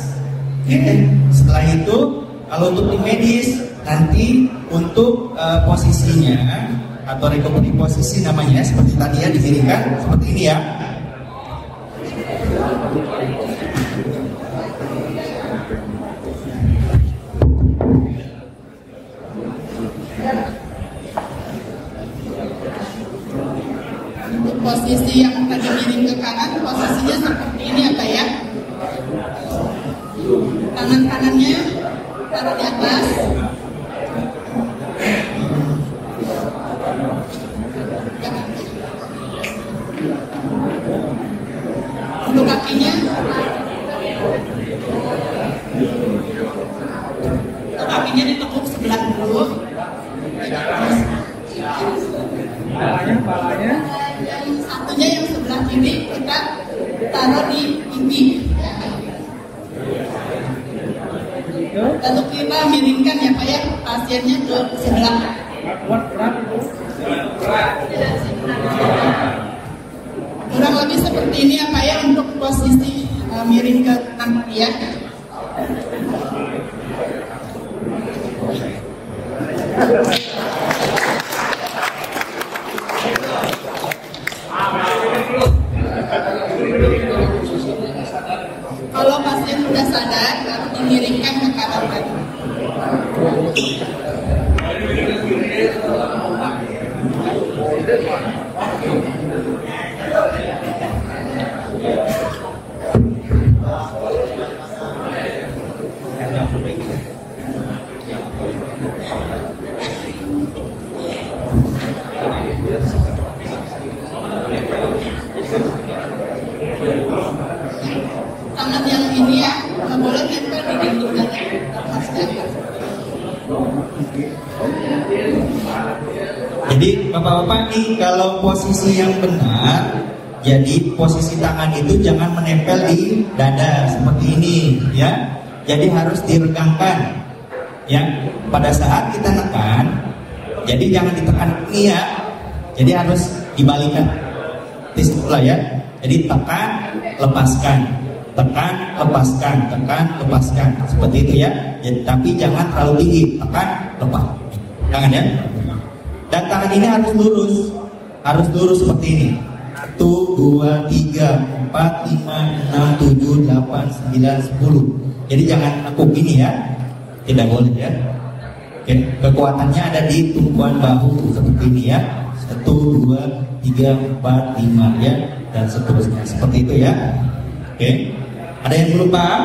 Oke. Setelah itu kalau untuk tim medis nanti untuk posisinya atau recovery posisi namanya seperti tadi ya, dimiringkan seperti ini ya. Untuk posisi yang tadi miring ke kanan, posisinya seperti ini ya Pak ya. Tangan kanannya taruh di atas. Untuk kakinya ditekuk sebelah dulu. Palanya. Yang satunya yang sebelah kiri kita taruh di pipi. Lalu kita miringkan ya Pak ya, pasiennya ke sebelah. Kurang lebih seperti ini ya Pak ya untuk posisi miring ke kanan ya. Kalau pasien sudah sadar, dimiringkan ke kanan lagi. Tangan yang ini ya, nggak boleh nempel di dinding dada. Jadi Bapak-bapak nih, kalau posisi yang benar, jadi posisi tangan itu jangan menempel di dada seperti ini ya. Jadi harus diregangkan ya. Pada saat kita tekan, jadi jangan ditekan ini ya. Jadi harus dibalikan. Tes pula ya. Jadi tekan, lepaskan, tekan, lepaskan, tekan, lepaskan, seperti itu ya. Jadi, tapi jangan terlalu tinggi, tekan, lepas. Jangan ya. Dan tangan ini harus lurus seperti ini. 1, 2, 3, 4, 5, 6, 7, 8, 9, 10. Jadi jangan nekuk gini ya. Tidak boleh ya. Oke, kekuatannya ada di tumpuan bahu seperti ini ya. 1, 2, 3, 4, 5 ya, dan seterusnya seperti itu ya. Oke. Ada yang belum paham?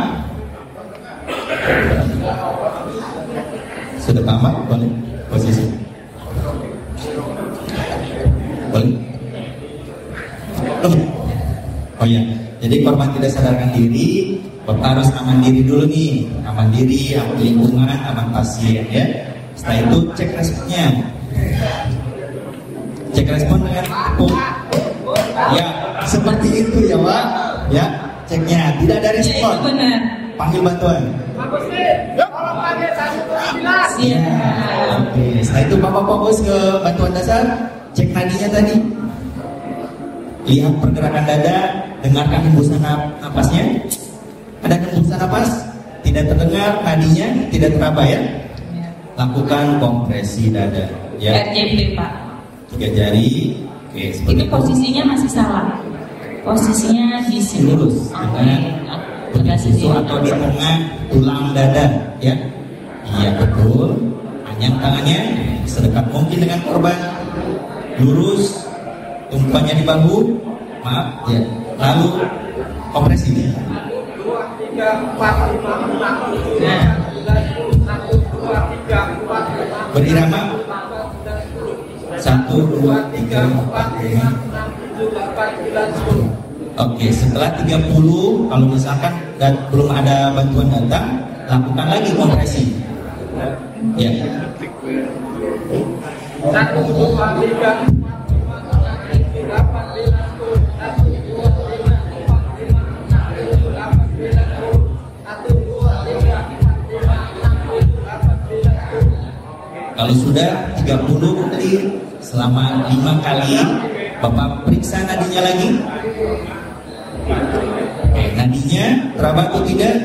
Sudah paham? Boleh posisi. Boleh. Oh ya. Jadi korban tidak sadarkan diri, Bapak harus aman diri dulu nih. Aman diri, aman lingkungan, aman pasien ya. Setelah itu cek responnya. Cek respon dengan tepuk. Ya, seperti itu ya Pak. Ya, ceknya tidak ada respon. Ya, benar. Panggil bantuan. Ya, oke. Setelah itu Bapak fokus ke bantuan dasar. Cek nadinya tadi. Lihat pergerakan dada, dengarkan hembusan napasnya. Ada hembusan napas? Tidak terdengar, nadinya tidak teraba ya. Lakukan kompresi dada. Ya. RJP Pak. 3 jari. Oke, seperti itu posisinya masih salah. Posisinya di sini. lurus dengan susu atau di tengah tulang dada ya. Iya betul. Anyang tangannya sedekat mungkin dengan korban. Lurus, tumpuannya di bahu. Maaf ya. Lalu kompresi. Berirama 1, 2, 3, 4, 5. Oke, setelah 30 kalau misalkan belum ada bantuan datang, lakukan lagi kompresi. Ya. 1, 2, 3. Kalau sudah 30 clear selama 5 kali, Bapak periksa nadinya lagi. Oke, nadinya teraba atau tidak?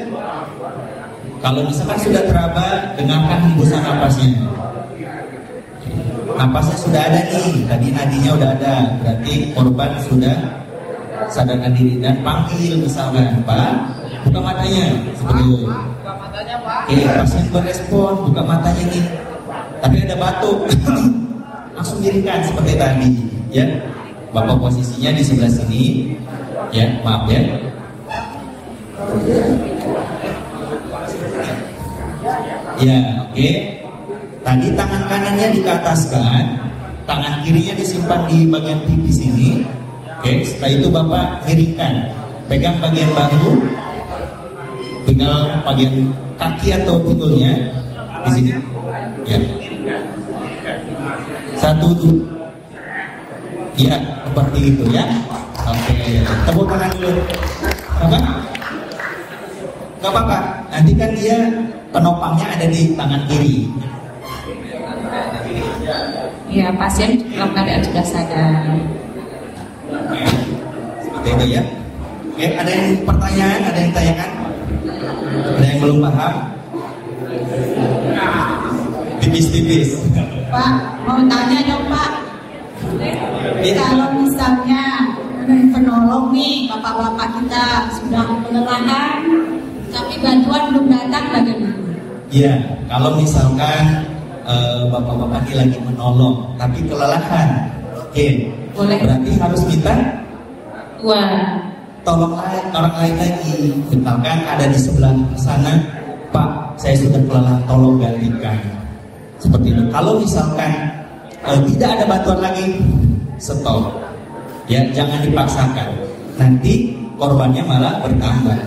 Kalau misalkan sudah teraba, dengarkan hembusan napasnya. Napasnya sudah ada nih, tadi nadinya udah ada, berarti korban sudah sadarkan diri dan panggil misalkan, Pak, buka matanya, seperti itu. Oke, pasien berespon, buka matanya nih. Tapi ada batuk, langsung dirikan seperti tadi, ya. Bapak posisinya di sebelah sini, ya, maaf ya. Ya, oke. Tadi tangan kanannya dikeataskan, tangan kirinya disimpan di bagian pipi sini. Oke, setelah itu Bapak miringkan, pegang bagian bahu, pegang bagian kaki atau pinggulnya di sini. Ya. 1, 2. Ya, seperti itu ya. Oke, tepuk tangan dulu. Apa? Gak apa-apa. Nanti kan dia penopangnya ada di tangan kiri. Ya, pasien dalam keadaan sudah sadar. Seperti itu ya. Oke, ada yang pertanyaan, ada yang tanyakan? Ada yang belum paham? Tipis-tipis. Pak, mau tanya dong Pak. Kalau misalnya penolong nih, bapak-bapak kita sudah kelelahan, tapi bantuan belum datang bagaimana? Iya, kalau misalkan bapak-bapak ini lagi menolong, tapi kelelahan, oke, boleh. Berarti harus minta tolong orang lain lagi. Misalkan ada di sebelah sana, Pak, saya sudah kelelahan, tolong gantikan. Seperti itu. Kalau misalkan tidak ada bantuan lagi, stop. Ya, jangan dipaksakan. Nanti korbannya malah bertambah.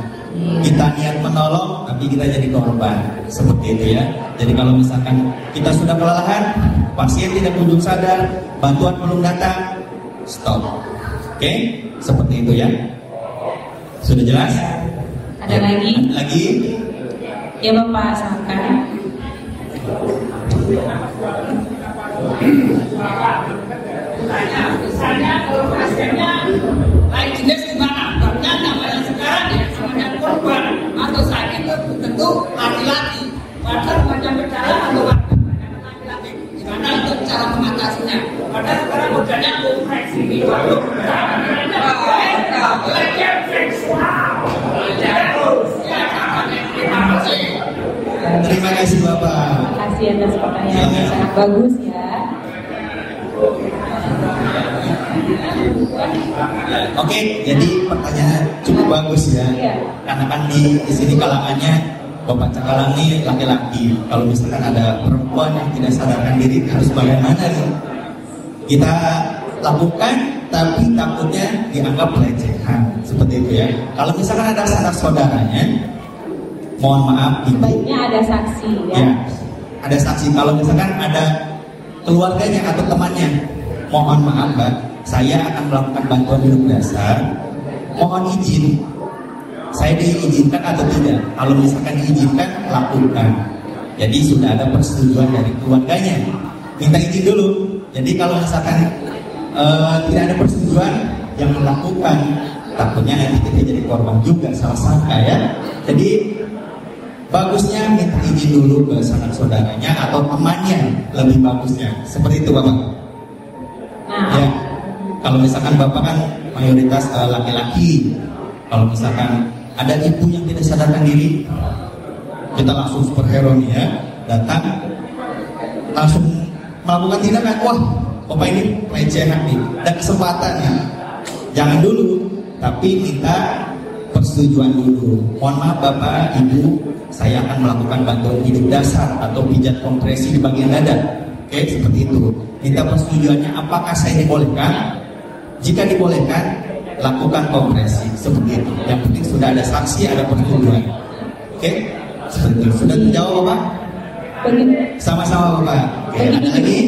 Kita niat menolong, tapi kita jadi korban. Seperti itu ya. Jadi kalau misalkan kita sudah kelelahan, pasien tidak kunjung sadar, bantuan belum datang, stop. Oke? Seperti itu ya. Sudah jelas? Ada lagi? Ada lagi? Ya Bapak, silakan. Misalnya kalau pasiennya lain jenis gimana? Karena namanya sekarang ya namanya korban atau sakit itu tentu laki-laki. Padahal macam berjalan atau laki-laki. Gimana untuk cara mengatasinya? Padahal sekarang modelnya kompresi itu. Terima kasih Bapak. Terima kasih atas pertanyaan yang sangat bagus ya. Oke, jadi pertanyaan cukup bagus ya. Karena kan di sini kalangannya Bapak Cakalang ini laki-laki. Kalau misalkan ada perempuan yang tidak sadarkan diri, harus bagaimana sih? Kita lakukan, tapi takutnya dianggap pelecehan. Seperti itu ya. Kalau misalkan ada sanak saudaranya, mohon maaf, sebaiknya ada saksi ya. Ada saksi. Kalau misalkan ada keluarganya atau temannya, mohon maaf Mbak, saya akan melakukan bantuan hidup dasar, mohon izin, saya diizinkan atau tidak. Kalau misalkan diizinkan, lakukan. Jadi sudah ada persetujuan dari keluarganya, minta izin dulu. Jadi kalau misalkan tidak ada persetujuan, yang melakukan, takutnya nanti kita jadi korban juga, salah sangka ya. Jadi bagusnya minta izin dulu ke sanak saudaranya atau temannya, lebih bagusnya. Seperti itu Bapak. Ya, kalau misalkan Bapak kan mayoritas laki-laki, kalau misalkan ada ibu yang tidak sadarkan diri, kita langsung superhero nih ya, datang langsung melakukan tindakan. Wah, Bapak ini pelecehan nih, ada kesempatan ya. Jangan dulu, tapi minta persetujuan dulu. Mohon maaf Bapak, Ibu, saya akan melakukan bantuan hidup dasar atau pijat kompresi di bagian dada. Oke, seperti itu. Minta persetujuannya, apakah saya dibolehkan? Jika dibolehkan, lakukan kompresi. Seperti itu. Yang penting sudah ada saksi, ada persetujuan. Oke, seperti itu. Sudah terjawab Bapak? Sama-sama Bapak. Oke, ada lagi?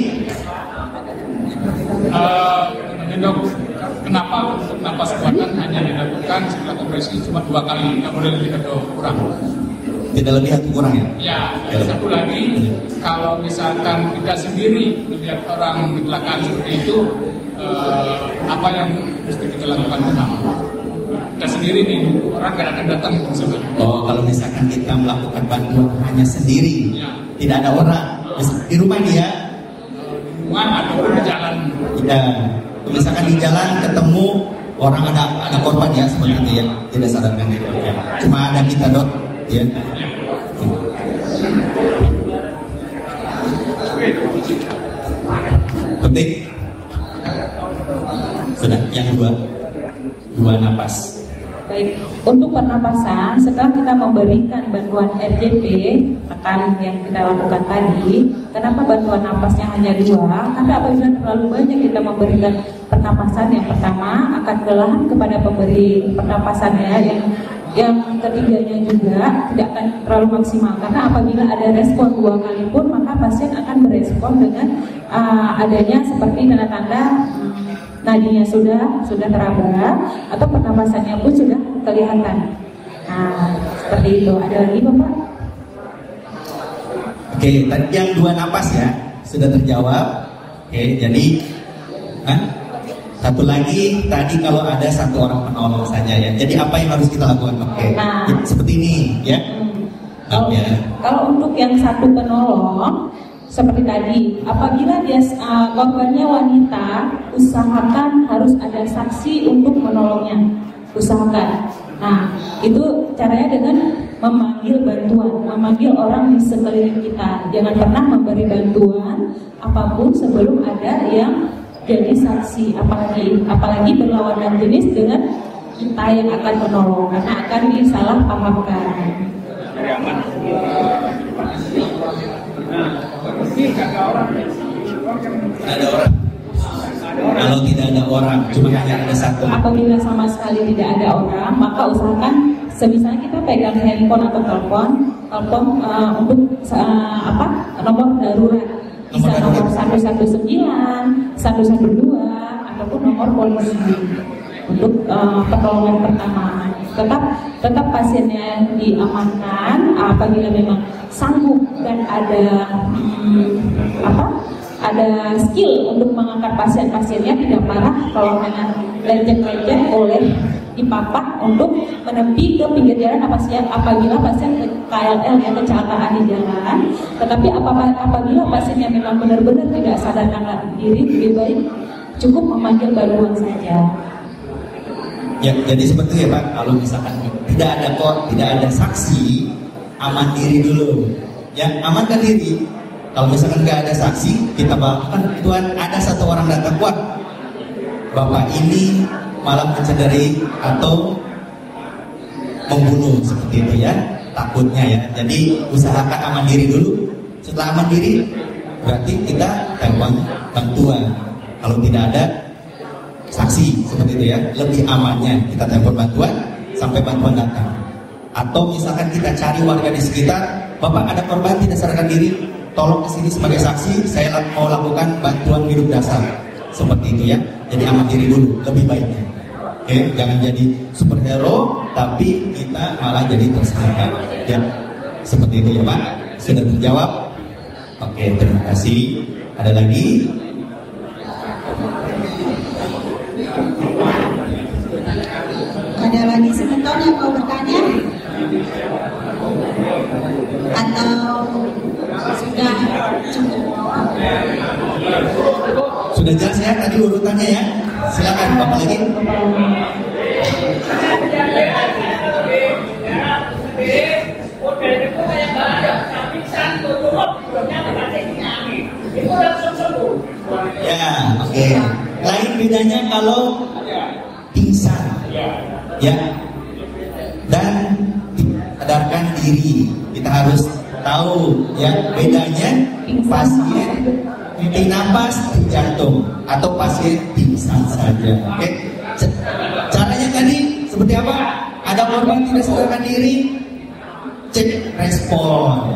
Dok, kenapa untuk napas buatan hanya dilakukan setelah kompresi cuma 2 kali, nggak boleh lebih atau kurang? Tidak lebih atau kurang ya? Ya, satu lagi, kalau misalkan kita sendiri melihat orang kecelakaan seperti itu, apa yang mesti kita lakukan pertama? Kita sendiri nih, orang nggak akan datang sebenarnya. Oh, kalau misalkan kita melakukan bantuan hanya sendiri, ya, tidak ada orang, di rumah dia, di rumah ataupun di jalan. Tidak. Misalkan di jalan ketemu orang ada korban ya seperti itu ya, tidak sadarkan diri. Ya. Cuma ada kita Dok, ya. Penting. Sudah, yang dua napas. Baik, untuk pernapasan setelah kita memberikan bantuan RJP tekan yang kita lakukan tadi, kenapa bantuan napasnya hanya 2? Karena apabila terlalu banyak kita memberikan pernapasan, yang pertama akan kelelahan kepada pemberi pernapasannya, yang ketiganya juga tidak akan terlalu maksimal karena apabila ada respon 2 kali pun maka pasien akan berespon dengan adanya seperti tanda-tanda nadinya sudah teraba atau pernapasannya pun sudah kelihatan. Nah, seperti itu. Ada lagi Bapak? Oke, tadi yang 2 napas ya sudah terjawab. Oke, jadi satu lagi tadi kalau ada 1 orang penolong saja ya. Jadi apa yang harus kita lakukan? Oke, nah, ya, seperti ini ya. Kalau untuk yang 1 penolong seperti tadi, apabila dia korbannya wanita, usahakan harus ada saksi untuk menolongnya. Usahakan. Nah, itu caranya dengan memanggil bantuan, memanggil orang di sekeliling kita. Jangan pernah memberi bantuan apapun sebelum ada yang jadi saksi, apalagi berlawanan jenis dengan kita yang akan menolong, karena akan disalahpahamkan. Ada orang. Kalau tidak ada orang, cuma hanya ada 1. Apabila sama sekali tidak ada orang, maka usahakan semisal kita pegang handphone atau telepon untuk nomor darurat. Bisa nomor 119, 112, ataupun nomor polisi untuk pertolongan pertama. Tetap pasiennya diamankan apabila memang sanggup dan ada skill untuk mengangkat pasien-pasiennya tidak parah. Kalau dengan lecet-lecet boleh dipapak untuk menepi ke pinggir jalan apabila pasien KLL yang kecelakaan di jalan. Tetapi apabila pasiennya memang benar-benar tidak sadarkan diri, lebih baik cukup memanggil bantuan saja. Ya, jadi seperti ya Pak, kalau misalkan tidak ada saksi, aman diri dulu. Ya, amankan diri. Kalau misalkan nggak ada saksi, kita bahkan Tuhan ada 1 orang datang, wah, Bapak ini malah mencederai atau membunuh seperti itu ya, takutnya ya. Jadi usahakan aman diri dulu. Setelah aman diri, berarti kita telepon bantuan. Kalau tidak ada saksi seperti itu ya, lebih amannya kita telepon bantuan sampai bantuan datang. Atau misalkan kita cari warga di sekitar, Bapak ada korban tidak sadarkan diri, tolong kesini sebagai saksi, saya mau lakukan bantuan hidup dasar. Seperti itu ya. Jadi aman diri dulu, lebih baiknya. Oke, jangan jadi superhero, tapi kita malah jadi tersangka. Ya, seperti itu ya Pak. Sudah terjawab? Oke, terima kasih. Ada lagi? Ada lagi sebentar yang mau bertanya? Atau sudah cukup? Sudah jelas ya tadi urutannya ya. Silakan Bapak lagi. Ya, oke. Lain bedanya kalau pingsan. Ya. diri. Kita harus tahu ya bedanya pasien henti napas di jantung atau pasien pingsan saja. Oke. Caranya tadi seperti apa? Ada korban tidak sadarkan diri, cek respon.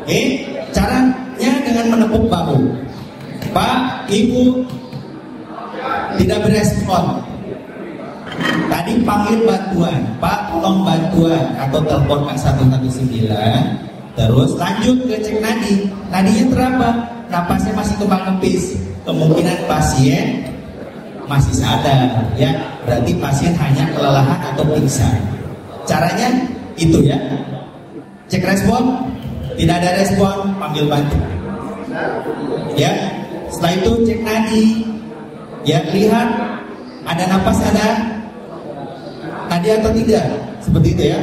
Oke. Caranya dengan menepuk bahu. Pak, Ibu tidak berespon. Tadi panggil bantuan, Pak tolong bantuan atau telepon 119. Terus lanjut ke cek nadi. Nadinya terapa? Napasnya masih kembang kempis. Kemungkinan pasien masih sadar, ya. Berarti pasien hanya kelelahan atau pingsan. Caranya itu ya. Cek respon, tidak ada respon, panggil bantuan. Ya. Setelah itu cek nadi. Ya, lihat ada napas, ada nadi atau tidak. Seperti itu ya.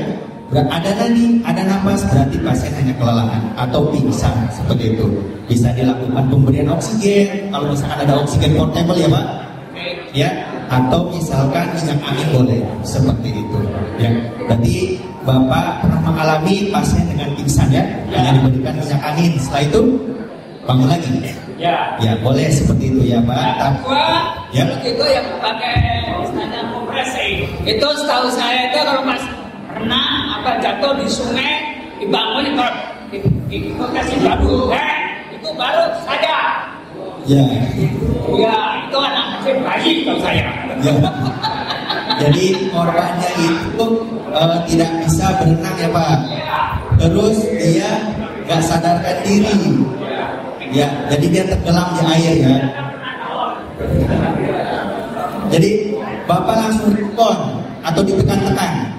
Ada nadi, ada napas, berarti pasien hanya kelelahan atau pingsan, seperti itu. Bisa dilakukan pemberian oksigen, kalau misalkan ada oksigen portable ya Pak, ya, atau misalkan minyak angin boleh, seperti itu. Ya, berarti Bapak pernah mengalami pasien dengan pingsan ya, hanya diberikan minyak angin. Setelah itu bangun lagi. Ya, boleh seperti itu ya Pak. Ya, itu yang pakai standar kompresi. Itu setahu saya itu kalau pas renang apa jatuh di sungai dibangun di kompresi baru, itu baru saja. Ya, itu anak kecil bayi kalau saya. Ya. Jadi korbannya itu tidak bisa berenang ya Pak. Terus dia nggak sadarkan diri. Ya, jadi dia tenggelam di air ya. Jadi Bapak langsung respon atau ditekan-tekan.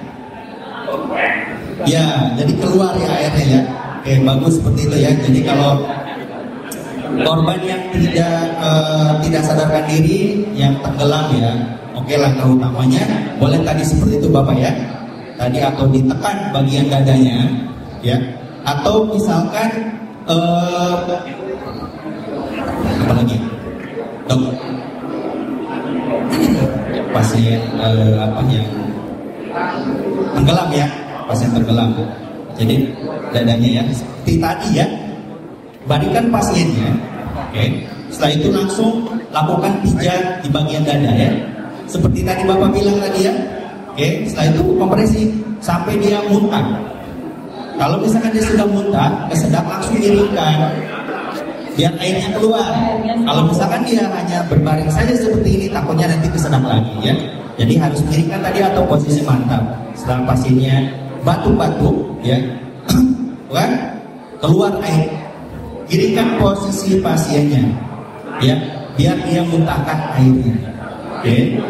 Ya, jadi keluar ya airnya ya. Oke, bagus seperti itu ya. Jadi kalau korban yang tidak sadarkan diri, yang tenggelam ya, oke, langkah utamanya boleh tadi seperti itu Bapak ya. Tadi atau ditekan bagian dadanya, ya. Atau misalkan apa lagi? Dok, pasien apa yang tenggelam ya, pasien tenggelam. Jadi dadanya ya, seperti tadi ya, barikan pasiennya. Oke. Setelah itu langsung lakukan pijat di bagian dada ya, seperti tadi Bapak bilang tadi ya. Oke. Setelah itu kompresi sampai dia muntah. Kalau misalkan dia sudah muntah, kesedap langsung miringkan biar airnya keluar. Kalau misalkan dia hanya berbaring saja seperti ini, takutnya nanti kesedap lagi ya. Jadi harus miringkan tadi atau posisi mantap. Setelah pasiennya batuk-batuk ya, kan keluar air, miringkan posisi pasiennya ya, biar dia muntahkan airnya. Oke.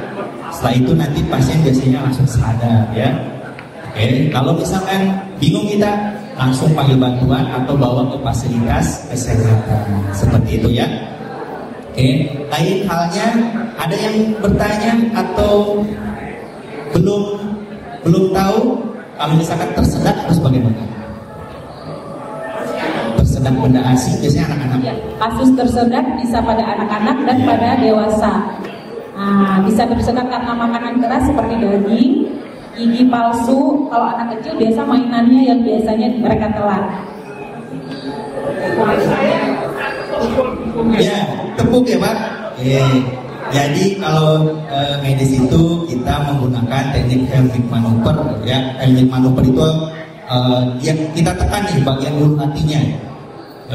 Setelah itu nanti pasien biasanya langsung sadar ya. Oke. Kalau misalkan bingung kita, langsung panggil bantuan atau bawa ke fasilitas kesehatan, seperti itu ya. Oke, lain halnya ada yang bertanya atau belum tahu kalau misalkan tersedak harus bagaimana? Tersedak benda asing biasanya anak-anak. Ya, kasus tersedak bisa pada anak-anak dan pada dewasa. Nah, bisa tersedak karena makanan keras seperti daging, gigi palsu. Kalau anak kecil biasa mainannya yang biasanya mereka telan. Ya, tepuk ya Pak. Jadi kalau medis itu kita menggunakan teknik Heimlich maneuver ya. Heimlich maneuver itu yang kita tekan nih bagian ulu hatinya.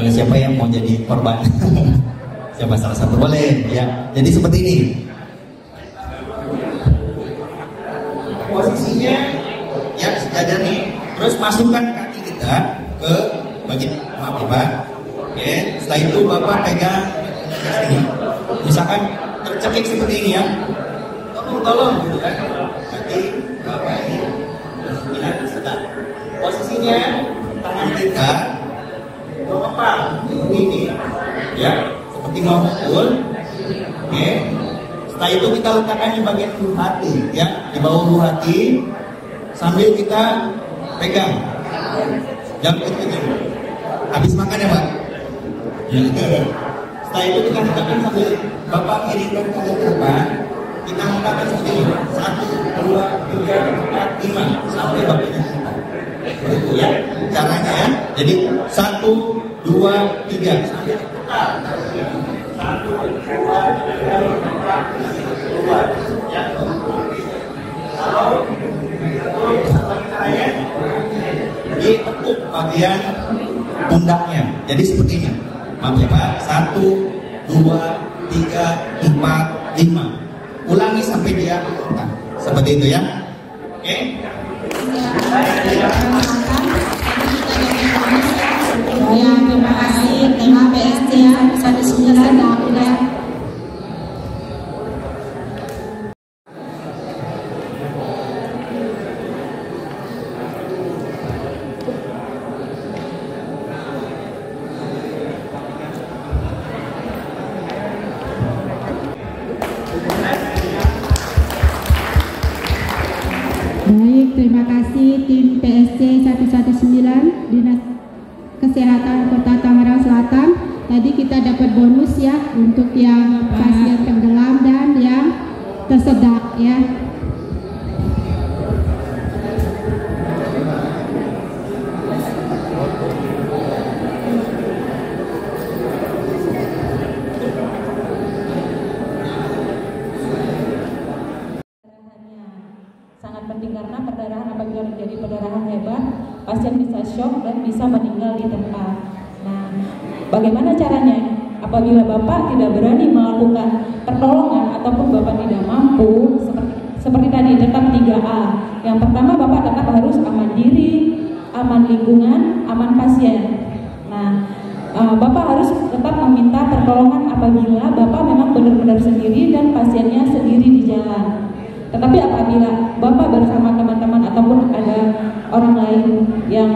Siapa yang mau jadi korban? Siapa salah satu boleh ya. Jadi seperti ini. Posisinya ya sejajar nih. Terus masukkan kaki kita ke bagian maaf ya Pak. Oke, setelah itu Bapak pegang ini. Misalkan tercekik seperti ini ya. Tolong gitu kan. Nanti Bapak ini lihat sedang. Posisinya tangan kita Bapak ini ya, seperti mau pukul. Oke. Setelah itu kita letakkan di bagian ulu hati ya, di bawah ulu hati sambil kita pegang. Jangan kecil. Habis makan ya Pak. Ya. Setelah itu kita letakkan sambil Bapak kirimkan ke depan. Kita letakkan seperti ini. 1, 2, 3, 4, 5 sampai bagian kita. Ya. Jadi 1, 2, 3. Ditekuk bagian pundaknya. Jadi seperti ini. Maaf ya Pak. 1, 2, 3, 4, 5. Ulangi sampai dia seperti itu ya. Oke. Ya, terima kasih tim PSC 119. Baik, terima kasih tim PSC 119 Dinas Kesehatan Kota Tangerang Selatan. Tadi kita dapat bonus ya untuk yang pasien tenggelam dan yang tersedak ya. Sangat penting karena perdarahan apabila terjadi perdarahan hebat, pasien bisa shock dan bisa meninggal di tempat. Nah, bagaimana caranya? Apabila Bapak tidak berani melakukan pertolongan ataupun Bapak tidak mampu, seperti tadi tetap 3A. Yang pertama Bapak tetap harus aman diri, aman lingkungan, aman pasien. Nah, Bapak harus tetap meminta pertolongan apabila Bapak memang benar-benar sendiri dan pasiennya sendiri di jalan. Tetapi apabila Bapak bersama teman-teman ataupun ada orang lain yang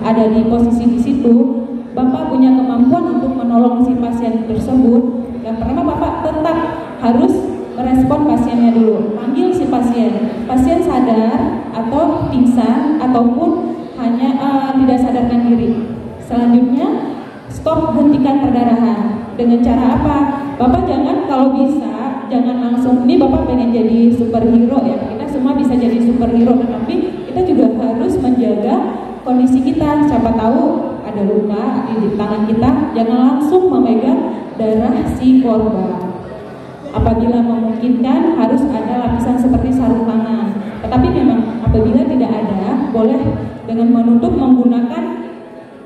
ada di posisi di situ, Bapak punya kemampuan untuk menolong si pasien tersebut. Yang pertama Bapak tetap harus merespon pasiennya dulu, panggil si pasien. Pasien sadar atau pingsan ataupun hanya tidak sadarkan diri. Selanjutnya stop, hentikan perdarahan. Dengan cara apa? Bapak jangan, kalau bisa jangan langsung, ini Bapak pengen jadi superhero ya, kita semua bisa jadi superhero, tetapi kita juga harus menjaga kondisi kita. Siapa tahu ada luka di tangan kita, jangan langsung memegang darah si korban. Apabila memungkinkan harus ada lapisan seperti sarung tangan, tetapi memang apabila tidak ada, boleh dengan menutup menggunakan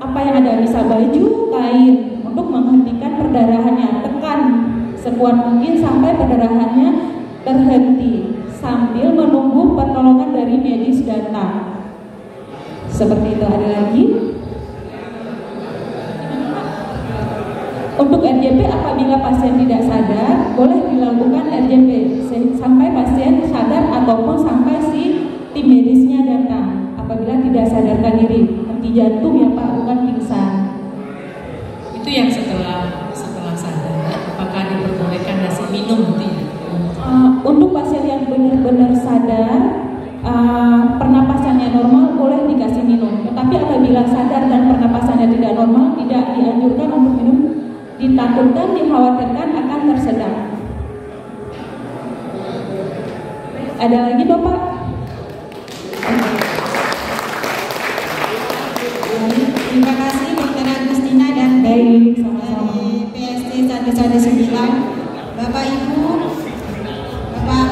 apa yang ada, misal baju, kain, untuk menghentikan perdarahannya. Tekan sekuat mungkin sampai perdarahannya terhenti sambil menunggu pertolongan dari medis datang. Seperti itu. Ada lagi? Untuk RJP apabila pasien tidak sadar, boleh dilakukan RJP sampai pasien sadar ataupun sampai si tim medisnya datang. Apabila tidak sadarkan diri, henti jantung ya Pak, bukan pingsan. Itu yang setelah sadar, apakah diperbolehkan nasi minum tidak? Untuk pasien yang benar-benar sadar, pernapasannya normal, boleh dikasih minum. Tetapi apabila sadar dan pernapasannya tidak normal, tidak dianjurkan untuk minum. Ditakutkan, dikhawatirkan akan tersedak. Ada lagi Bapak? Terima kasih Dr. Agustina dan dari PSC 119. Bapak Ibu, Bapak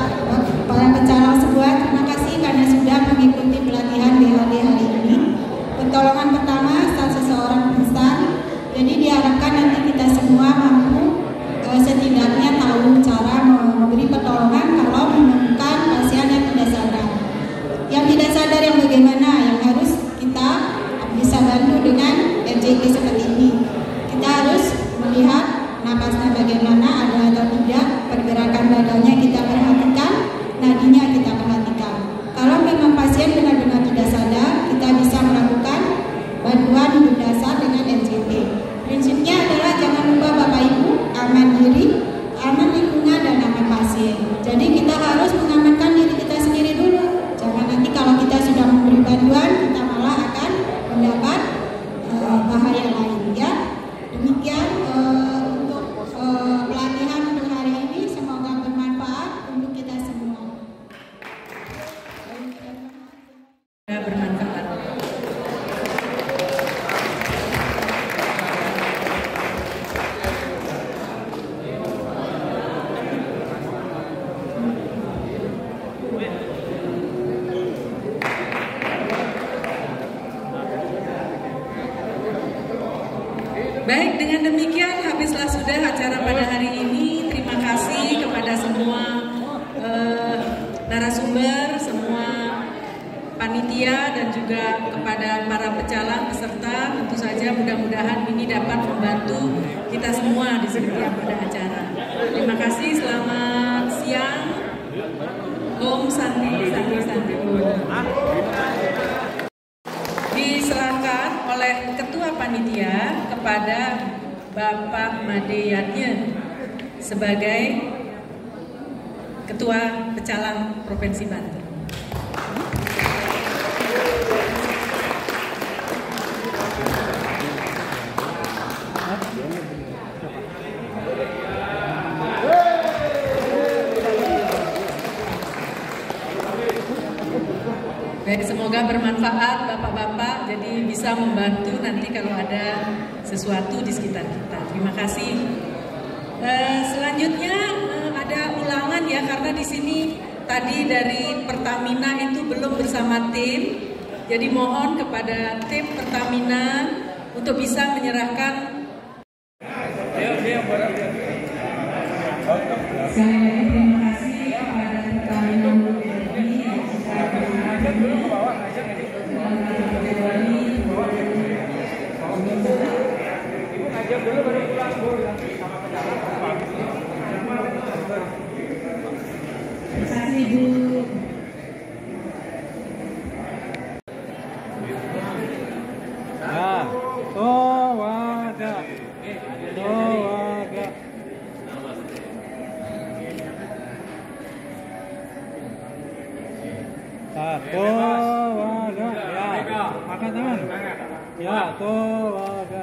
para pecalang semua, terima kasih karena sudah mengikuti pelatihan BHD hari ini. Pertolongan pertama saat seseorang pingsan. Jadi diharapkan nanti kita semua mampu setidaknya tahu cara memberi pertolongan kalau menemukan pasien yang tidak sadar. Yang tidak sadar yang bagaimana, yang harus kita bisa bantu dengan RJP seperti ini. Kita harus melihat napasnya bagaimana, ada atau tidak, pergerakan dadanya kita perhatikan, nadinya kita perhatikan. Kalau memang pasien benar-benar tidak sadar, kita bisa melakukan bantuan hidup dasar dengan RJP. Prinsipnya adalah jangan lupa Bapak Ibu, aman diri, aman lingkungan, dan aman pasien. Jadi kita harus mengamankan diri kita sendiri dulu. Jangan nanti kalau kita sudah memberi bantuan, kita malah akan mendapat bahaya lain ya. Demikian untuk pelatihan untuk hari ini, semoga bermanfaat untuk kita semua. Bermanfaat. Baik, dengan demikian habislah sudah acara pada hari ini. Terima kasih kepada semua narasumber, semua panitia dan juga kepada para pecalang peserta. Tentu saja mudah-mudahan ini dapat membantu kita semua di setiap pada acara. Terima kasih, selamat siang. Om Santi Santi Santi. Diserahkan oleh Ketua Panitia kepada Bapak Made Yatnya sebagai Ketua Pecalang Provinsi Banten. Baik, semoga bermanfaat Bapak-bapak, jadi bisa membantu nanti kalau ada sesuatu di sekitar kita. Terima kasih. Selanjutnya ada ulangan ya, karena di sini tadi dari Pertamina itu belum bersama tim. Jadi mohon kepada tim Pertamina untuk bisa menyerahkan. Sekali lagi terima kasih kepada Pertamina Terima kasih Ibu. Towaga. Towaga. Ya, angkat tangan. Ya, towaga.